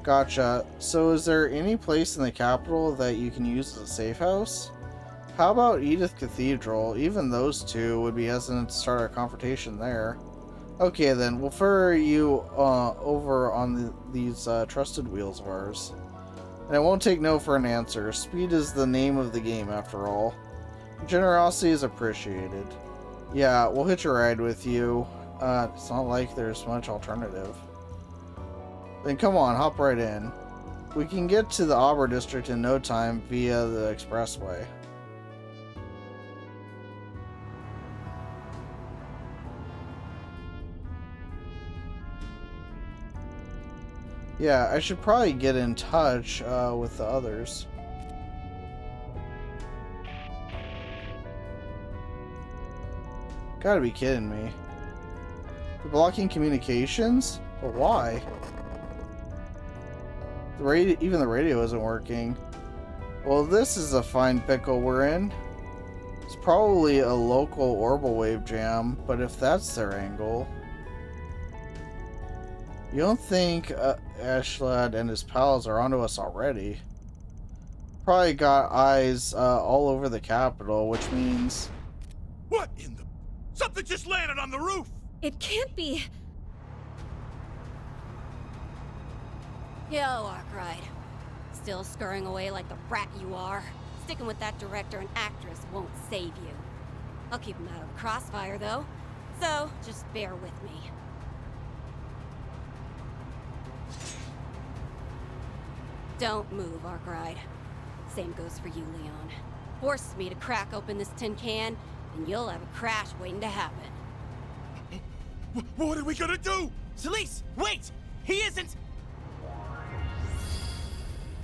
Gotcha. So is there any place in the capital that you can use as a safe house? How about Edith Cathedral? Even those two would be hesitant to start a confrontation there. Okay then, we'll ferry you over on these trusted wheels of ours. And I won't take no for an answer. Speed is the name of the game after all. Generosity is appreciated. Yeah, we'll hitch a ride with you. It's not like there's much alternative. Then come on, hop right in. We can get to the Auburn district in no time via the expressway. Yeah, I should probably get in touch with the others. Gotta be kidding me. They're blocking communications? But why? Even the radio isn't working. Well, this is a fine pickle we're in. It's probably a local orbital wave jam, but if that's their angle... You don't think Ashlad and his pals are onto us already? Probably got eyes all over the capital, which means...
What in the... Something just landed on the roof!
It can't be... Yo, Arkwright. Still scurrying away like the rat you are. Sticking with that director and actress won't save you. I'll keep him out of the crossfire, though. So, just bear with me. Don't move, Arkwright. Same goes for you, Leon. Force me to crack open this tin can, and you'll have a crash waiting to happen.
What are we gonna do?
Celise, wait! He isn't...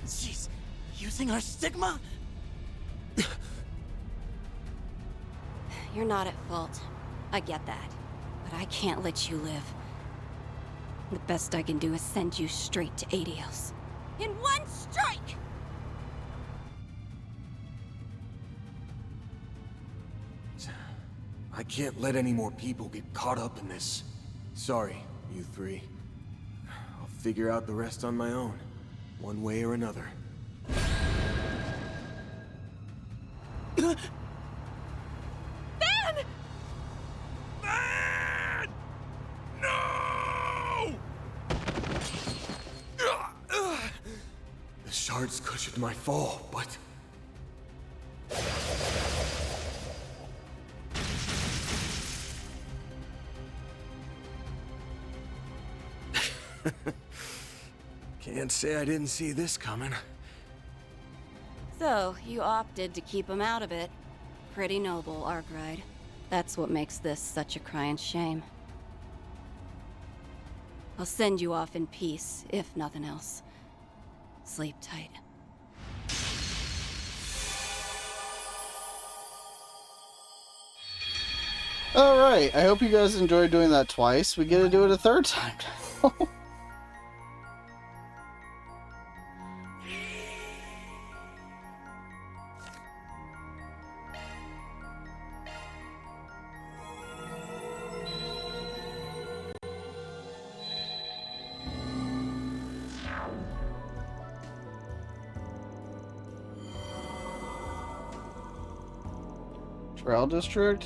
She's using our stigma?
You're not at fault. I get that. But but I can't let you live. The best I can do is send you straight to Adios. In one strike!
I can't let any more people get caught up in this. Sorry, you three. I'll figure out the rest on my own, one way or another.
Ben! No!
The shards cushioned my fall, but... Can't say I didn't see this coming.
So, you opted to keep him out of it. Pretty noble, Arkwright. That's what makes this such a crying shame. I'll send you off in peace, if nothing else. Sleep tight.
Alright, I hope you guys enjoyed doing that twice. We get to do it a third time now. Trail District?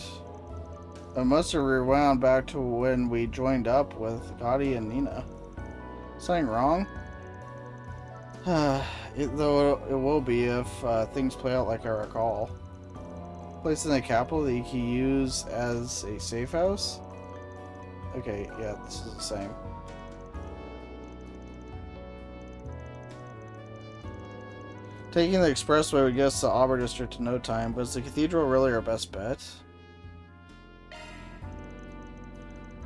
I must have rewound back to when we joined up with Gotti and Nina. Something wrong? Though it will be if things play out like I recall. Place in the capital that you can use as a safe house? Okay, yeah, this is the same. Taking the expressway would get us to Auburn District in no time, but is the cathedral really our best bet?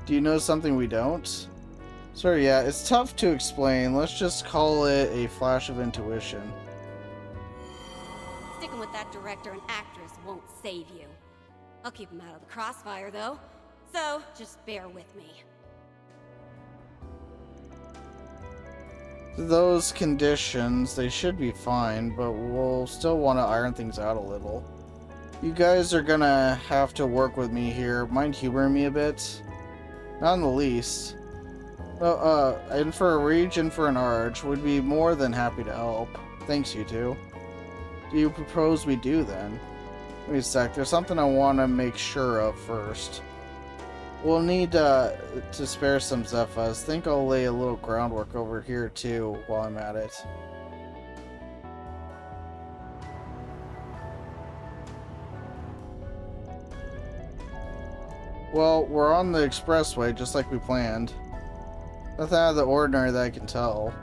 Do you know something we don't? Sorry, yeah, it's tough to explain. Let's just call it a flash of intuition.
Sticking with that director and actress won't save you. I'll keep them out of the crossfire, though. So, just bear with me.
Those conditions, they should be fine, but we'll still want to iron things out a little. You guys are gonna have to work with me here. Mind humoring me a bit? Not in the least. And for a region for an arch, would be more than happy to help. Thanks, you two. Do you propose we do then? Wait a sec, there's something I want to make sure of first. We'll need to spare some Zephas. Think I'll lay a little groundwork over here too while I'm at it. Well, we're on the expressway just like we planned. Nothing out of the ordinary that I can tell.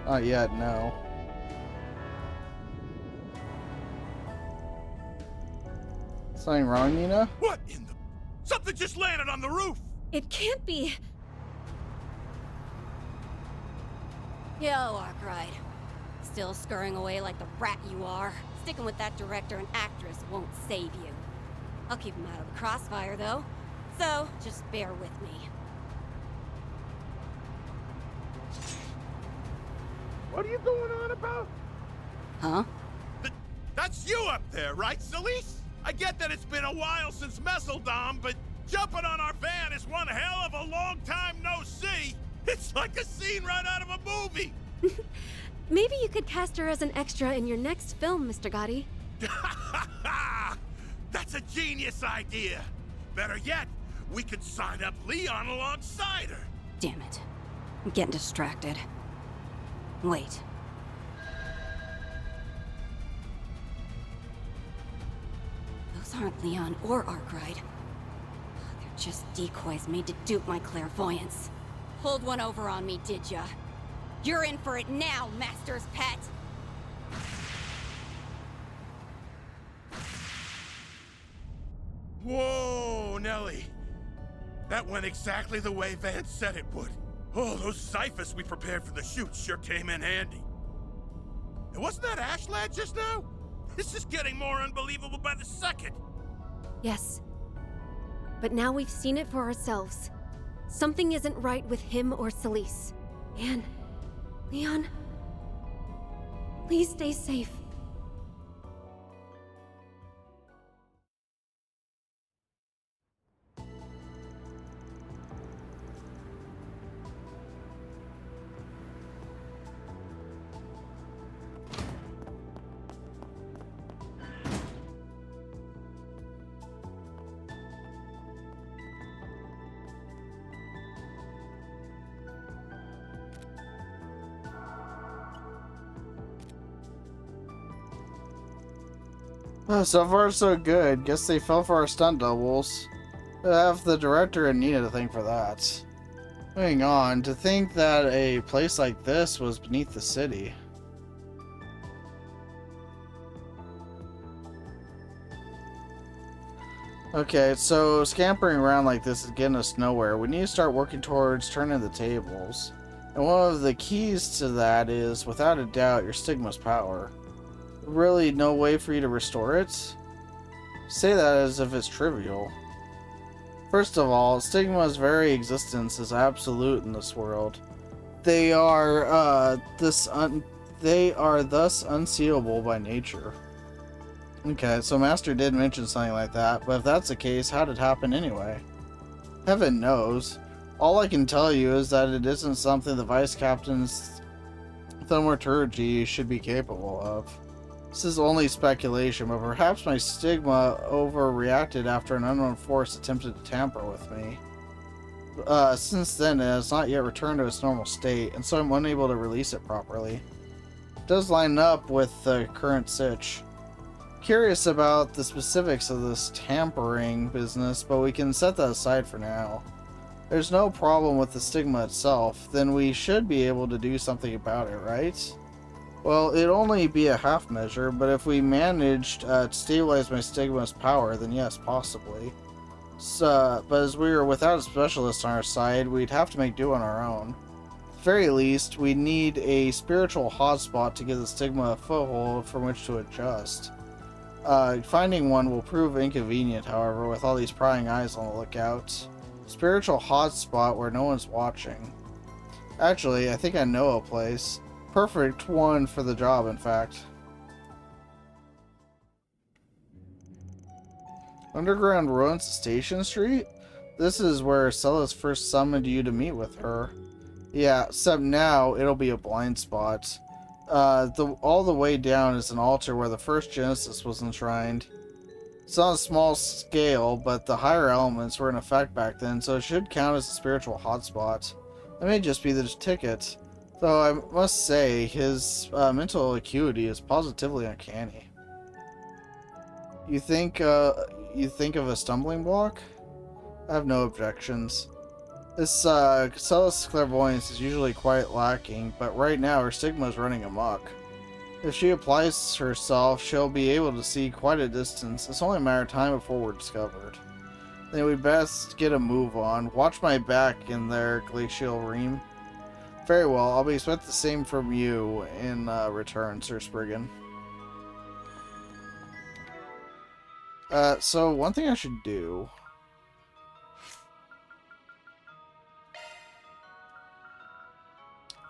Not yet, no. Something wrong, Nina?
What in the... Something just landed on the roof!
It can't be.
Yo, Arkwright. Still scurrying away like the rat you are. Sticking with that director and actress won't save you. I'll keep them out of the crossfire, though. So, just bear with me.
What are you going on about?
Huh?
That's you up there, right, Celise? I get that it's been a while since Messeldom, but jumping on our van is one hell of a long time no see. It's like a scene right out of a movie.
Maybe you could cast her as an extra in your next film, Mr. Gotti.
That's a genius idea. Better yet, we could sign up Leon alongside her.
Damn it. I'm getting distracted. Wait. Those aren't Leon or Arkwright. They're just decoys made to dupe my clairvoyance. Pulled one over on me, did ya? You're in for it now, Master's pet!
Whoa, Nelly. That went exactly the way Vance said it would. Oh, those ciphers we prepared for the shoot sure came in handy. And wasn't that Ash lad just now? This is getting more unbelievable by the second.
Yes. But now we've seen it for ourselves. Something isn't right with him or Celise. Anne, Leon, please stay safe.
So far, so good. Guess they fell for our stunt doubles. I have the director and Nina to thank for that. Moving on, to think that a place like this was beneath the city. Okay, so scampering around like this is getting us nowhere. We need to start working towards turning the tables. And one of the keys to that is, without a doubt, your stigma's power. Really no way for you to restore it? Say that as if it's trivial. First of all, stigma's very existence is absolute in this world. They are thus unseeable by nature. Okay, so Master did mention something like that, but if that's the case, how did it happen anyway? Heaven knows. All I can tell you is that it isn't something the Vice Captain's thaumaturgy should be capable of. This is only speculation, but perhaps my stigma overreacted after an unknown force attempted to tamper with me. Since then, it has not yet returned to its normal state, and so I'm unable to release it properly. It does line up with the current sitch. Curious about the specifics of this tampering business, but we can set that aside for now. There's no problem with the stigma itself, then we should be able to do something about it, right? Well, it'd only be a half measure, but if we managed to stabilize my stigma's power, then yes, possibly. So, but as we were without a specialist on our side, we'd have to make do on our own. At the very least, we need a spiritual hotspot to give the stigma a foothold from which to adjust. Finding one will prove inconvenient, however, with all these prying eyes on the lookout. Spiritual hotspot where no one's watching. Actually, I think I know a place. Perfect one for the job, in fact. Underground ruins Station Street? This is where Celis first summoned you to meet with her. Yeah, except now it'll be a blind spot. All the way down is an altar where the first Genesis was enshrined. It's on a small scale, but the higher elements were in effect back then, so it should count as a spiritual hotspot. That may just be the ticket. Though I must say, his mental acuity is positively uncanny. You think of a stumbling block? I have no objections. This Celis' clairvoyance is usually quite lacking, but right now her stigma is running amok. If she applies herself, she'll be able to see quite a distance. It's only a matter of time before we're discovered. Then we'd best get a move on. Watch my back in there, Glacial Ream. Very well, I'll be expecting the same from you in return, Sir Spriggan. So one thing I should do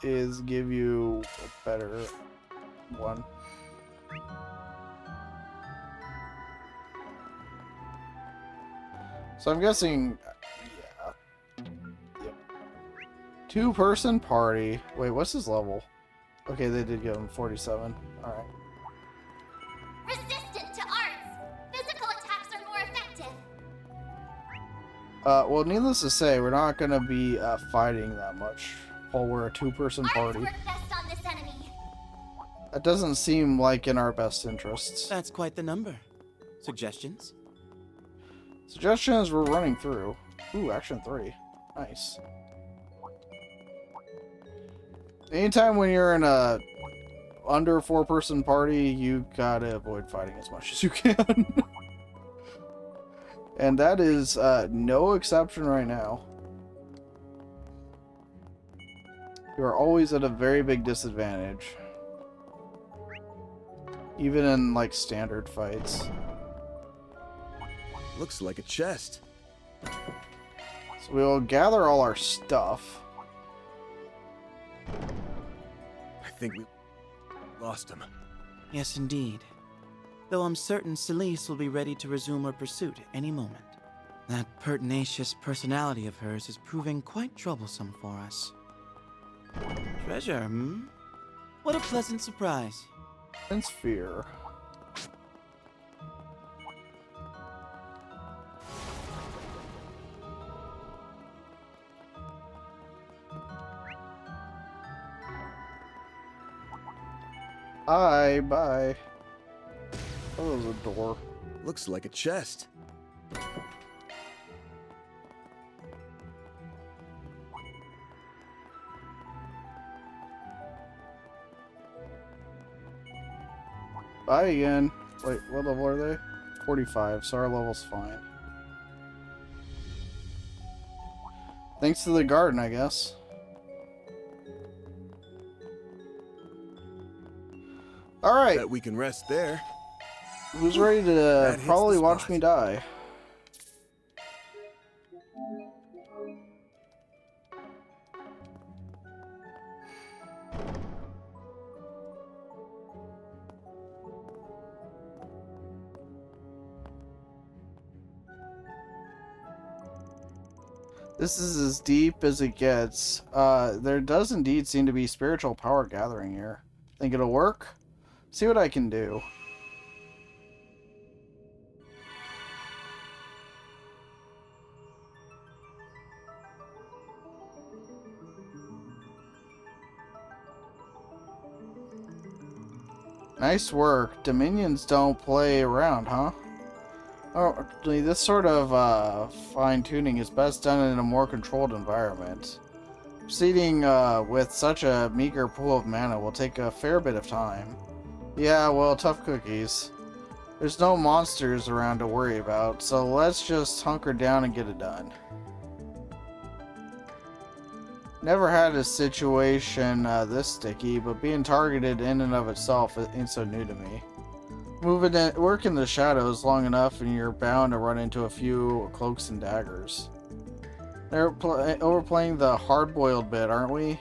is give you a better one. So I'm guessing, yeah. Yep. 2-person party. Wait, what's his level? Okay, they did give him 47. Alright.
Resistant to arts. Physical attacks are more effective.
Well, needless to say, we're not gonna be fighting that much while we're a 2-person party.
Arts work best on this enemy.
That doesn't seem like in our best interests.
That's quite the number. Suggestions?
Suggestions we're running through. Ooh, action 3. Nice. Anytime when you're in a under 4-person party, you gotta avoid fighting as much as you can. And that is no exception right now. You are always at a very big disadvantage. Even in, like, standard fights.
Looks like a chest.
So we'll gather all our stuff.
I think we lost him.
Yes, indeed. Though I'm certain Celise will be ready to resume her pursuit any moment. That pertinacious personality of hers is proving quite troublesome for us. Treasure, hmm? What a pleasant surprise.
And sphere. Bye. Oh, there's a door.
Looks like a chest.
Bye again. Wait, what level are they? 45, so our level's fine. Thanks to the garden, I guess. Alright.
Bet we can rest there.
Who's ready to probably watch me die? This is as deep as it gets. There does indeed seem to be spiritual power gathering here. Think it'll work? See what I can do. Nice work. Dominions don't play around, huh? Oh, this sort of fine-tuning is best done in a more controlled environment. Proceeding with such a meager pool of mana will take a fair bit of time. Yeah, well, tough cookies. There's no monsters around to worry about, so let's just hunker down and get it done. Never had a situation this sticky, but being targeted in and of itself ain't so new to me. Work in the shadows long enough and you're bound to run into a few cloaks and daggers. They're overplaying the hard-boiled bit, aren't we?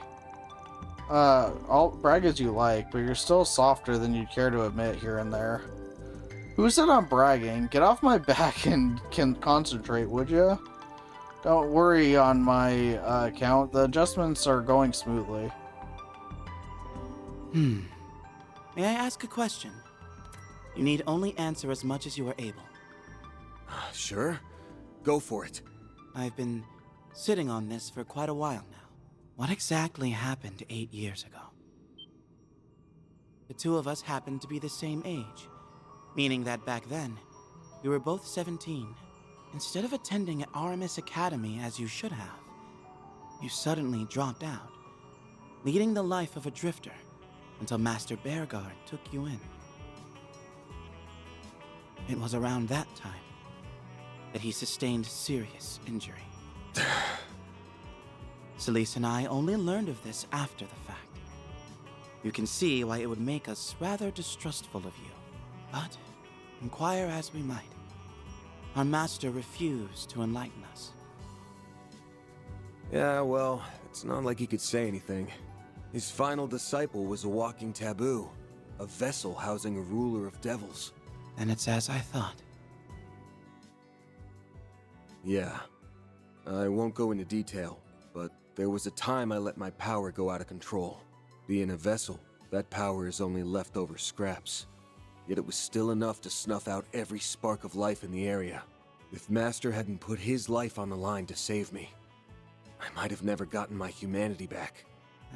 I'll brag as you like, but you're still softer than you'd care to admit here and there. Who said I'm bragging? Get off my back and can concentrate, would you? Don't worry on my account. The adjustments are going smoothly.
May I ask a question? You need only answer as much as you are able.
Sure. Go for it.
I've been sitting on this for quite a while now. What exactly happened 8 years ago? The two of us happened to be the same age, meaning that back then, we were both 17. Instead of attending Aramis Academy as you should have, you suddenly dropped out, leading the life of a drifter until Master Bearguard took you in. It was around that time that he sustained serious injury. Celise and I only learned of this after the fact. You can see why it would make us rather distrustful of you. But, inquire as we might, our master refused to enlighten us.
Yeah, well, it's not like he could say anything. His final disciple was a walking taboo, a vessel housing a ruler of devils.
And it's as I thought.
Yeah. I won't go into detail, but there was a time I let my power go out of control. Being a vessel, that power is only leftover scraps. Yet it was still enough to snuff out every spark of life in the area. If Master hadn't put his life on the line to save me, I might have never gotten my humanity back.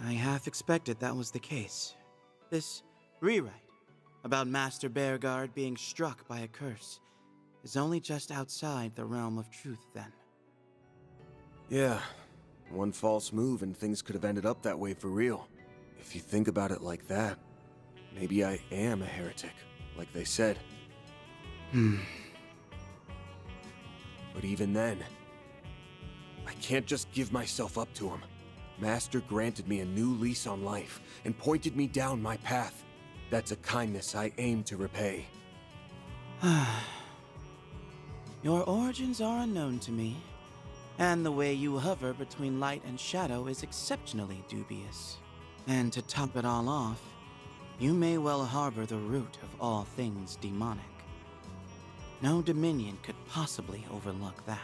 I half expected that was the case. This rewrite about Master Bearguard being struck by a curse is only just outside the realm of truth, then.
Yeah, one false move and things could have ended up that way for real. If you think about it like that, maybe I am a heretic, like they said. But even then, I can't just give myself up to him. Master granted me a new lease on life and pointed me down my path. That's a kindness I aim to repay.
Your origins are unknown to me, And the way you hover between light and shadow is exceptionally dubious. And to top it all off, you may well harbor the root of all things demonic. No Dominion could possibly overlook that.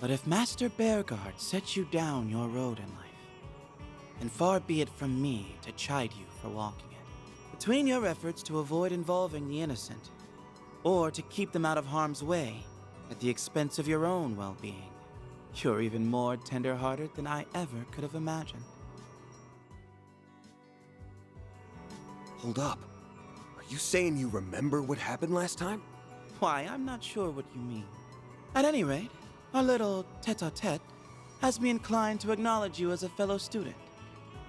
But if Master Bearguard sets you down your road in life, then far be it from me to chide you for walking it. Between your efforts to avoid involving the innocent, or to keep them out of harm's way at the expense of your own well-being, you're even more tender-hearted than I ever could have imagined.
Hold up. Are you saying you remember what happened last time?
Why, I'm not sure what you mean. At any rate, our little tete-a-tete has me inclined to acknowledge you as a fellow student,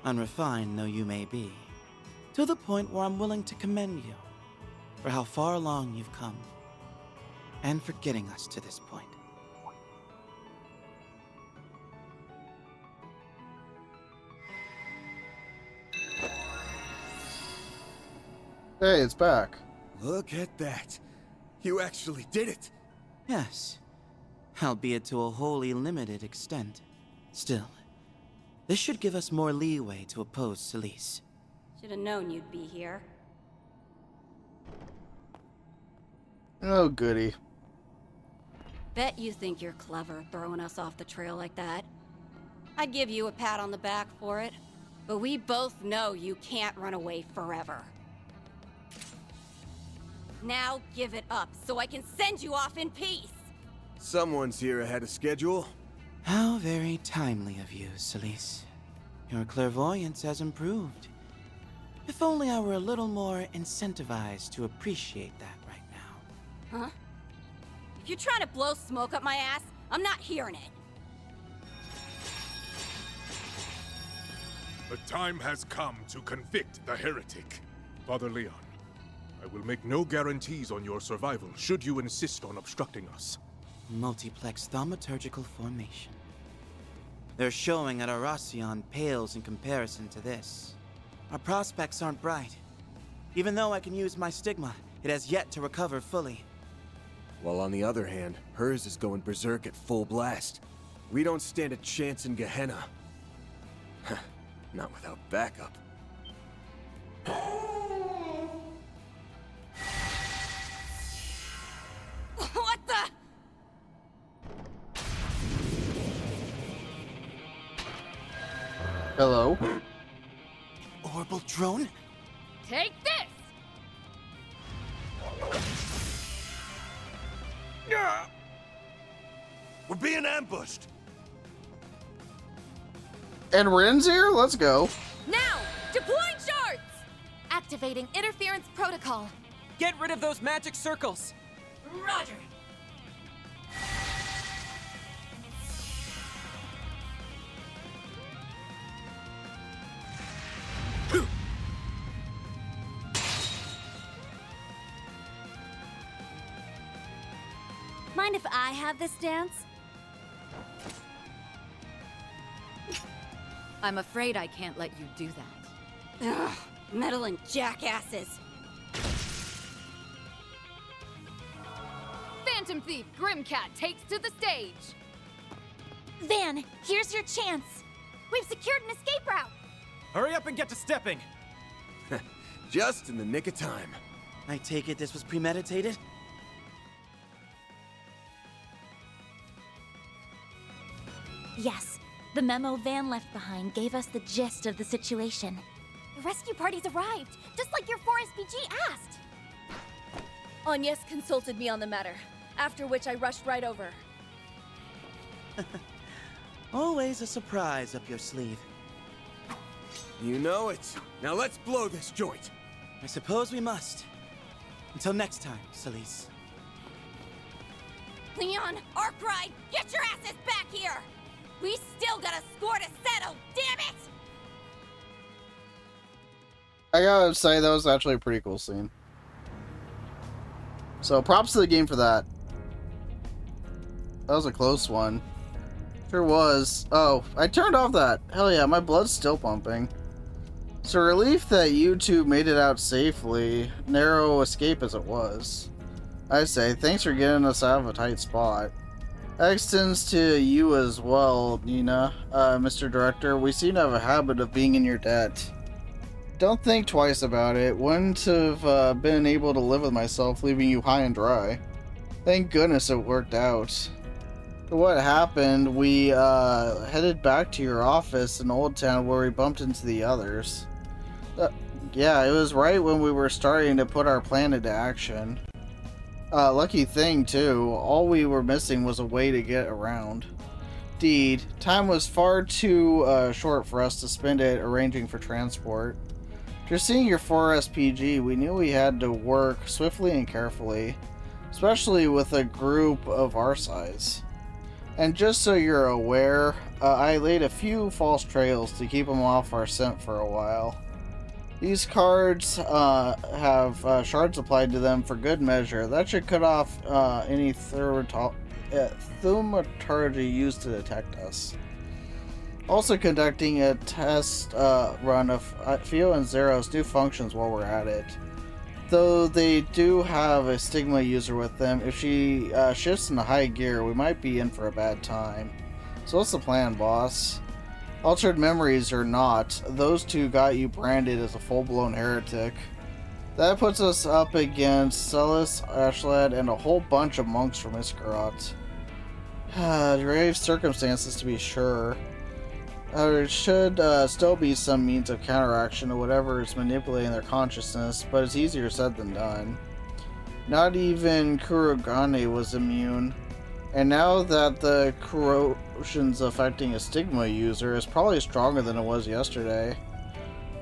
unrefined though you may be, to the point where I'm willing to commend you for how far along you've come, and for getting us to this point.
Hey, it's back.
Look at that. You actually did it.
Yes, albeit to a wholly limited extent. Still, this should give us more leeway to oppose Celise.
Should have known you'd be here.
Oh, goody.
Bet you think you're clever throwing us off the trail like that. I'd give you a pat on the back for it, but we both know you can't run away forever. Now give it up so I can send you off in peace!
Someone's here ahead of schedule.
How very timely of you, Celise. Your clairvoyance has improved. If only I were a little more incentivized to appreciate that right now.
Huh? If you're trying to blow smoke up my ass, I'm not hearing it.
The time has come to convict the heretic. Father Leon, I will make no guarantees on your survival should you insist on obstructing us.
Multiplex thaumaturgical formation. Their showing at Arasion pales in comparison to this. Our prospects aren't bright. Even though I can use my stigma, it has yet to recover fully.
While on the other hand, hers is going berserk at full blast. We don't stand a chance in Gehenna. Not without backup.
What the?
Hello?
Orbital drone?
Take this!
We're being ambushed!
And Rin's here? Let's go.
Now! Deploying shards! Activating interference protocol.
Get rid of those magic circles!
Roger!
Mind if I have this dance?
I'm afraid I can't let you do that.
Ugh, meddling jackasses.
Phantom Thief Grimcat takes to the stage.
Van, here's your chance. We've secured an escape route.
Hurry up and get to stepping!
Just in the nick of time.
I take it this was premeditated?
Yes, the memo Van left behind gave us the gist of the situation. The rescue parties arrived, just like your 4SPG asked.
Agnes consulted me on the matter, after which I rushed right over.
Always a surprise up your sleeve.
You know it. Now let's blow this joint.
I suppose we must. Until next time, Celise.
Leon, Arkwright, get your asses back here! We still got a score to settle, damn it!
I gotta say, that was actually a pretty cool scene. So, props to the game for that. That was a close one. Sure was. Oh, I turned off that. Hell yeah, my blood's still pumping. It's a relief that you two made it out safely, narrow escape as it was. I say, thanks for getting us out of a tight spot. That extends to you as well, Nina. Mr. Director, we seem to have a habit of being in your debt. Don't think twice about it. Wouldn't have been able to live with myself leaving you high and dry. Thank goodness it worked out. What happened, we headed back to your office in Old Town where we bumped into the others. Yeah, it was right when we were starting to put our plan into action. Lucky thing too, all we were missing was a way to get around. Indeed, time was far too short for us to spend it arranging for transport. After seeing your 4SPG, we knew we had to work swiftly and carefully, especially with a group of our size. And just so you're aware, I laid a few false trails to keep them off our scent for a while. These cards have shards applied to them for good measure. That should cut off any thaumaturgy used to detect us. Also conducting a test run of Fio and Zero's new functions while we're at it. Though they do have a Stigma user with them, if she shifts into high gear, we might be in for a bad time. So what's the plan, boss? Altered memories or not, those two got you branded as a full-blown heretic. That puts us up against Celis, Ashlad, and a whole bunch of monks from Iskarot. Grave circumstances to be sure. There should still be some means of counteraction to whatever is manipulating their consciousness, but it's easier said than done. Not even Kurogane was immune. And now that the corrosion's affecting a Stigma user, it's probably stronger than it was yesterday.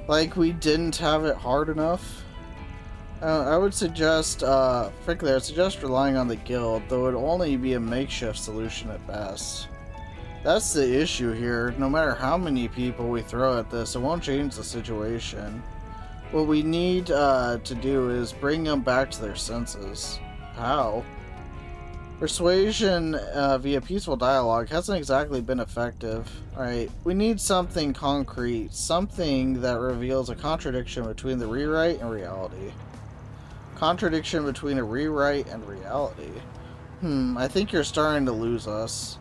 Like we didn't have it hard enough? I would suggest, frankly, I would suggest relying on the guild, though it would only be a makeshift solution at best. That's the issue here. No matter how many people we throw at this, it won't change the situation. What we need to do is bring them back to their senses. How? Persuasion via peaceful dialogue hasn't exactly been effective. Alright, we need something concrete, something that reveals a contradiction between the rewrite and reality. Contradiction between a rewrite and reality. I think you're starting to lose us.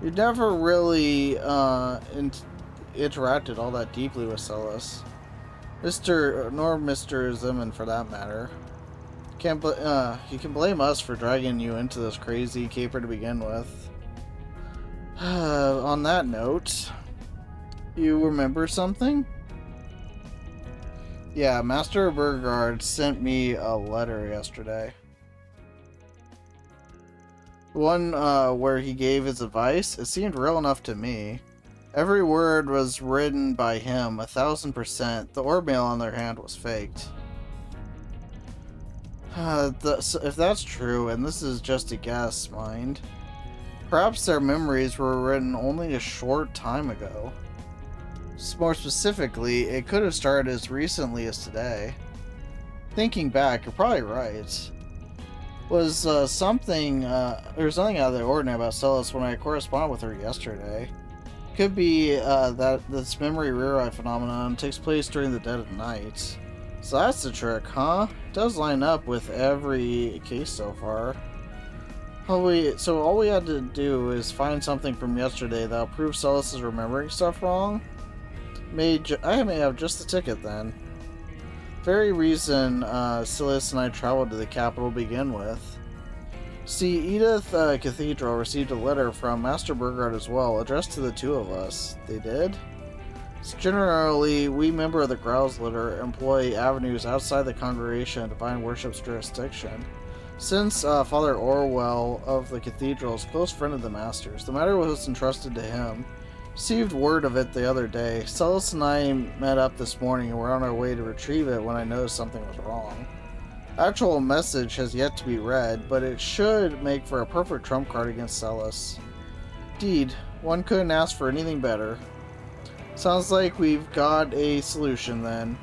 You never really interacted all that deeply with Celis. Nor Mr. Zimmon for that matter. You can blame us for dragging you into this crazy caper to begin with. On that note, you remember something? Yeah, Master Burgard sent me a letter yesterday. One where he gave his advice, it seemed real enough to me. Every word was written by him, 1000%. The orb mail on their hand was faked. If that's true, and this is just a guess, mind, perhaps their memories were written only a short time ago. More specifically, it could have started as recently as today. Thinking back, you're probably right. Was something out of the ordinary about Celis when I corresponded with her yesterday. Could be that this memory rewrite phenomenon takes place during the dead of night. So that's the trick, huh? It does line up with every case so far. So all we had to do is find something from yesterday that'll prove Celis is remembering stuff wrong? I may have just the ticket then. Very reason Celis and I traveled to the capital to begin with. See, Edith Cathedral received a letter from Master Burgard as well, addressed to the two of us. They did? So generally, we member of the Growls Litter employ avenues outside the Congregation of Divine Worship's jurisdiction. Since Father Orwell of the Cathedral is a close friend of the Master's, the matter was entrusted to him. Received word of it the other day. Celis and I met up this morning and were on our way to retrieve it when I noticed something was wrong. Actual message has yet to be read, but it should make for a perfect trump card against Celis. Indeed, one couldn't ask for anything better. Sounds like we've got a solution then,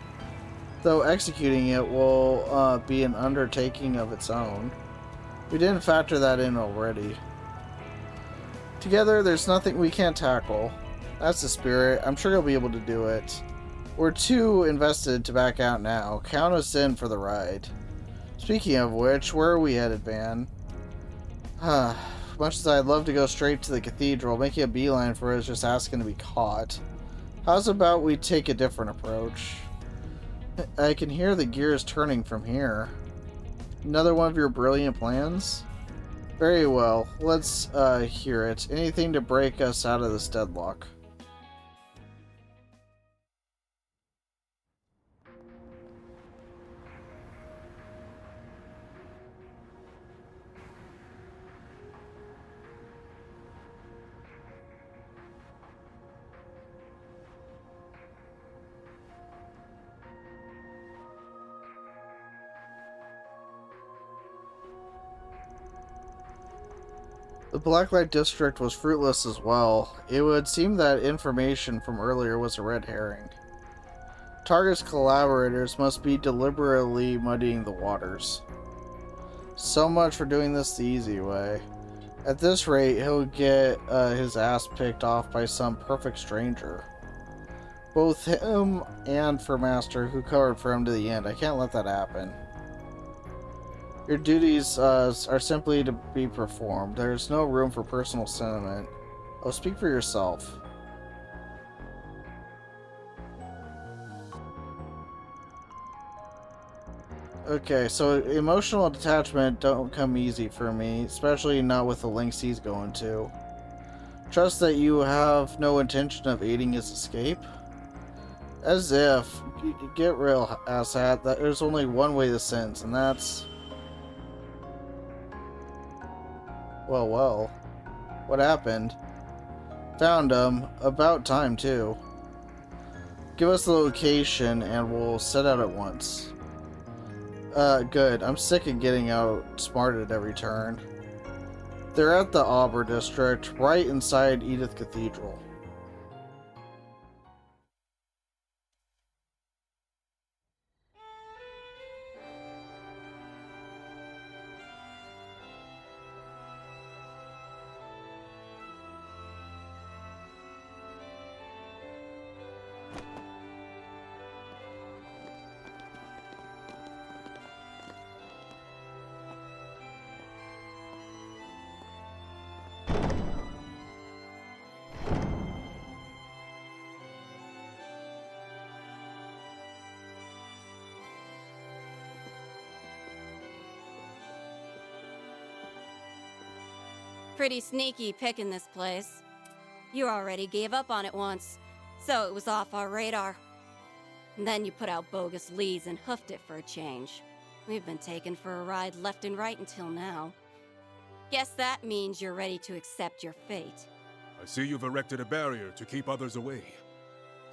though executing it will be an undertaking of its own. We didn't factor that in already. Together, there's nothing we can't tackle. That's the spirit. I'm sure you'll be able to do it. We're too invested to back out now. Count us in for the ride. Speaking of which, where are we headed, Van? much as I'd love to go straight to the cathedral, making a beeline for it is just asking to be caught. How's about we take a different approach? I can hear the gears turning from here. Another one of your brilliant plans? Very well, let's hear it. Anything to break us out of this deadlock. The Blacklight District was fruitless as well. It would seem that information from earlier was a red herring. Target's collaborators must be deliberately muddying the waters. So much for doing this the easy way. At this rate, he'll get his ass picked off by some perfect stranger. Both him and Master, who covered for him to the end. I can't let that happen. Your duties are simply to be performed. There's no room for personal sentiment. Oh, speak for yourself. Okay, so emotional detachment don't come easy for me, especially not with the lengths he's going to. Trust that you have no intention of aiding his escape? As if. Get real, asshat. That there's only one way to sentence, and that's... Well. What happened? Found him. About time, too. Give us the location, and we'll set out at once. Good. I'm sick of getting outsmarted every turn. They're at the Auber District, right inside Edith Cathedral.
Pretty sneaky picking this place. You already gave up on it once, so it was off our radar. And then you put out bogus leads and hoofed it for a change. We've been taken for a ride left and right until now. Guess that means you're ready to accept your fate.
I see you've erected a barrier to keep others away.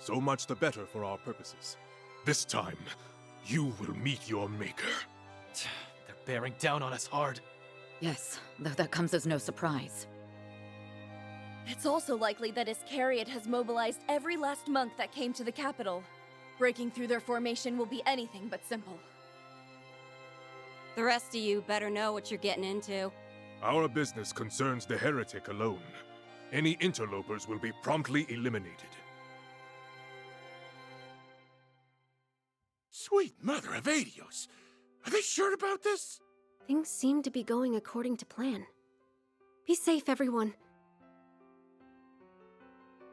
So much the better for our purposes. This time, you will meet your maker.
They're bearing down on us hard.
Yes, though that comes as no surprise.
It's also likely that Iscariot has mobilized every last monk that came to the capital. Breaking through their formation will be anything but simple.
The rest of you better know what you're getting into.
Our business concerns the heretic alone. Any interlopers will be promptly eliminated.
Sweet mother of Adios! Are they sure about this?
Things seem to be going according to plan. Be safe, everyone.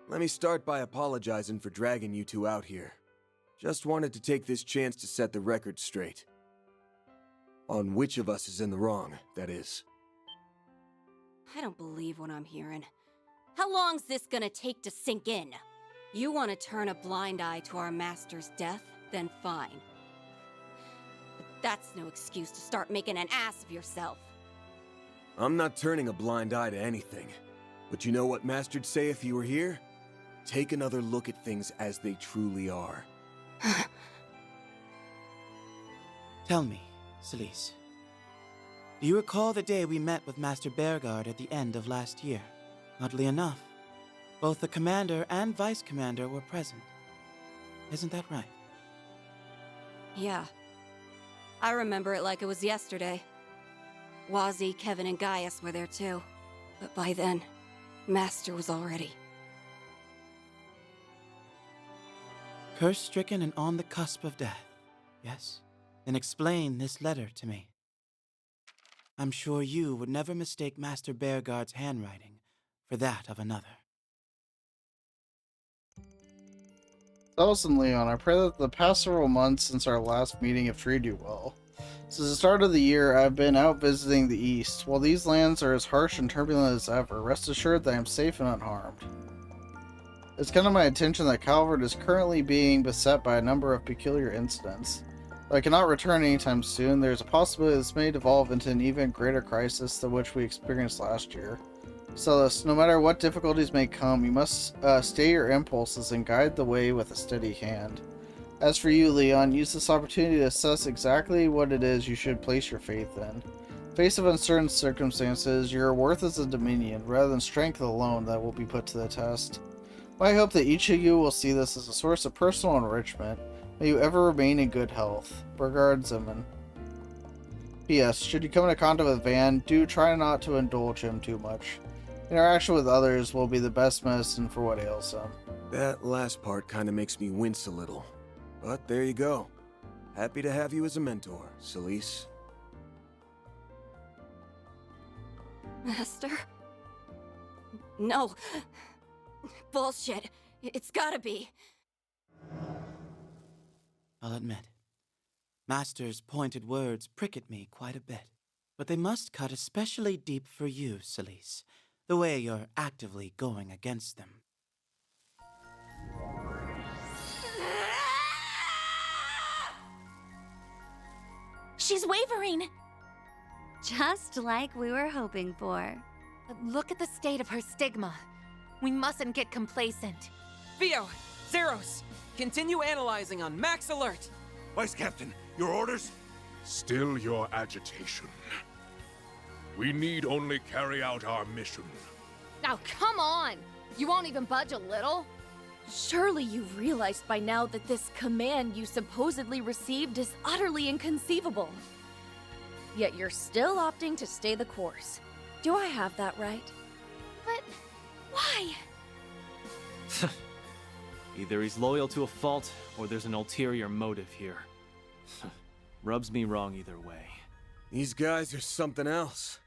Let me start by apologizing for dragging you two out here. Just wanted to take this chance to set the record straight. On which of us is in the wrong, that is.
I don't believe what I'm hearing. How long's this gonna take to sink in? You want to turn a blind eye to our master's death? Then fine. But that's no excuse to start making an ass of yourself.
I'm not turning a blind eye to anything. But you know what Master'd say if he were here? Take another look at things as they truly are.
Tell me, Celise. Do you recall the day we met with Master Bearguard at the end of last year? Oddly enough, both the Commander and Vice Commander were present. Isn't that right?
Yeah. I remember it like it was yesterday. Wazzy, Kevin, and Gaius were there too. But by then, Master was already...
Curse-stricken and on the cusp of death, yes? Then explain this letter to me. I'm sure you would never mistake Master Bearguard's handwriting for that of another.
Listen, Leon, I pray that the past several months since our last meeting have treated you well. Since the start of the year, I've been out visiting the East. While these lands are as harsh and turbulent as ever, rest assured that I am safe and unharmed. It's come to my attention that Calvert is currently being beset by a number of peculiar incidents. Though I cannot return anytime soon, there is a possibility this may devolve into an even greater crisis than which we experienced last year. Celis, no matter what difficulties may come, you must stay your impulses and guide the way with a steady hand. As for you, Leon, use this opportunity to assess exactly what it is you should place your faith in. In face of uncertain circumstances, your worth is a dominion, rather than strength alone, that will be put to the test. I hope that each of you will see this as a source of personal enrichment. May you ever remain in good health. Burgard Zeman. P.S. Should you come into contact with Van, do try not to indulge him too much. Interaction with others will be the best medicine for what ails them.
That last part kinda makes me wince a little. But there you go. Happy to have you as a mentor, Celis.
Master? No. Bullshit. It's gotta be.
I'll admit, Master's pointed words prick at me quite a bit. But they must cut especially deep for you, Celis, the way you're actively going against them.
She's wavering!
Just like we were hoping for.
Look at the state of her stigma. We mustn't get complacent.
Theo! Zeros! Continue analyzing on max alert!
Vice Captain, your orders?
Still your agitation. We need only carry out our mission.
Now come on! You won't even budge a little?
Surely you've realized by now that this command you supposedly received is utterly inconceivable. Yet you're still opting to stay the course. Do I have that right?
But why?
Either he's loyal to a fault, or there's an ulterior motive here. Rubs me wrong either way.
These guys are something else.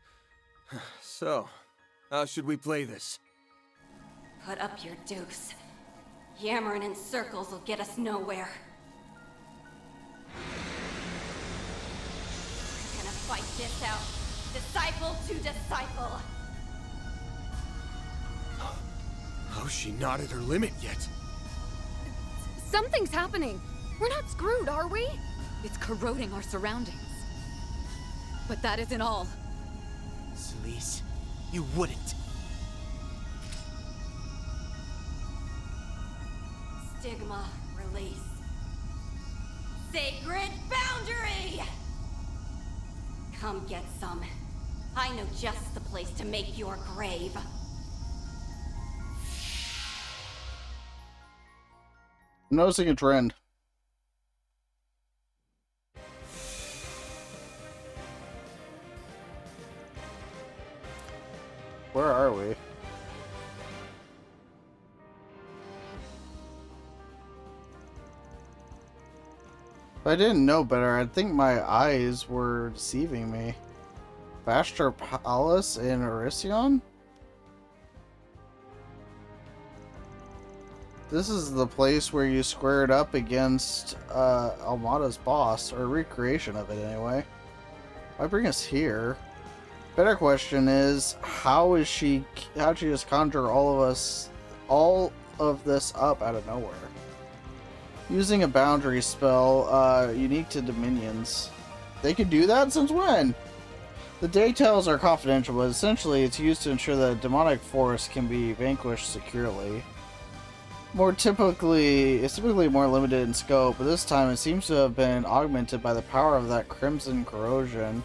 So, how should we play this?
Put up your dukes. Yammering in circles will get us nowhere. We're gonna fight this out. Disciple to disciple.
How's she not at her limit yet?
Something's happening. We're not screwed, are we?
It's corroding our surroundings. But that isn't all.
Celis, you wouldn't.
Stigma release. Sacred boundary! Come get some. I know just the place to make your grave.
I'm noticing a trend. Where are we? If I didn't know better, I'd think my eyes were deceiving me. Vastra Palace in Elysion? This is the place where you squared up against Almada's boss, or a recreation of it anyway. Why bring us here? Better question is, how'd she just conjure all of this up out of nowhere? Using a boundary spell, unique to Dominions. They could do that? Since when? The details are confidential, but essentially it's used to ensure that a demonic force can be vanquished securely. It's typically more limited in scope, but this time it seems to have been augmented by the power of that crimson corrosion.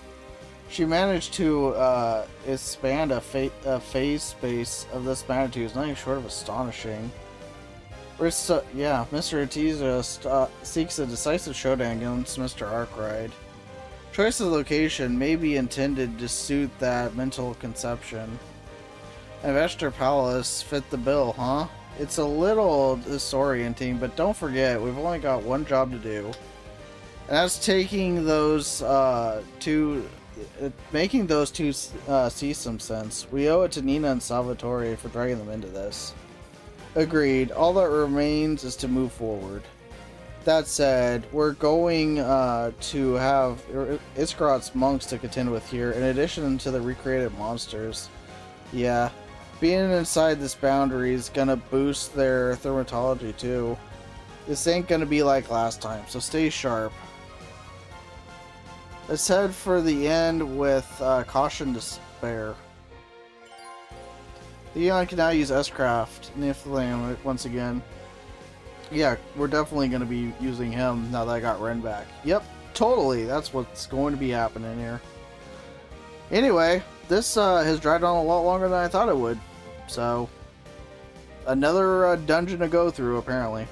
She managed to expand a phase space of this magnitude is nothing short of astonishing. Mr. Atiza seeks a decisive showdown against Mr. Arkwright. Choice of location may be intended to suit that mental conception. And Vestor Palace fit the bill, huh? It's a little disorienting, but don't forget, we've only got one job to do. And that's taking those two making those two see some sense. We owe it to Nina and Salvatore for dragging them into this. Agreed. All that remains is to move forward. That said, we're going to have Iskarat's monks to contend with here, in addition to the recreated monsters. Yeah, being inside this boundary is gonna boost their thermatology too. This ain't gonna be like last time, so stay sharp. Let's head for the end with caution to spare. Leon can now use S-Craft once again. Yeah, we're definitely going to be using him now that I got Ren back. Yep, totally. That's what's going to be happening here. Anyway, this has dragged on a lot longer than I thought it would. So, another dungeon to go through, apparently.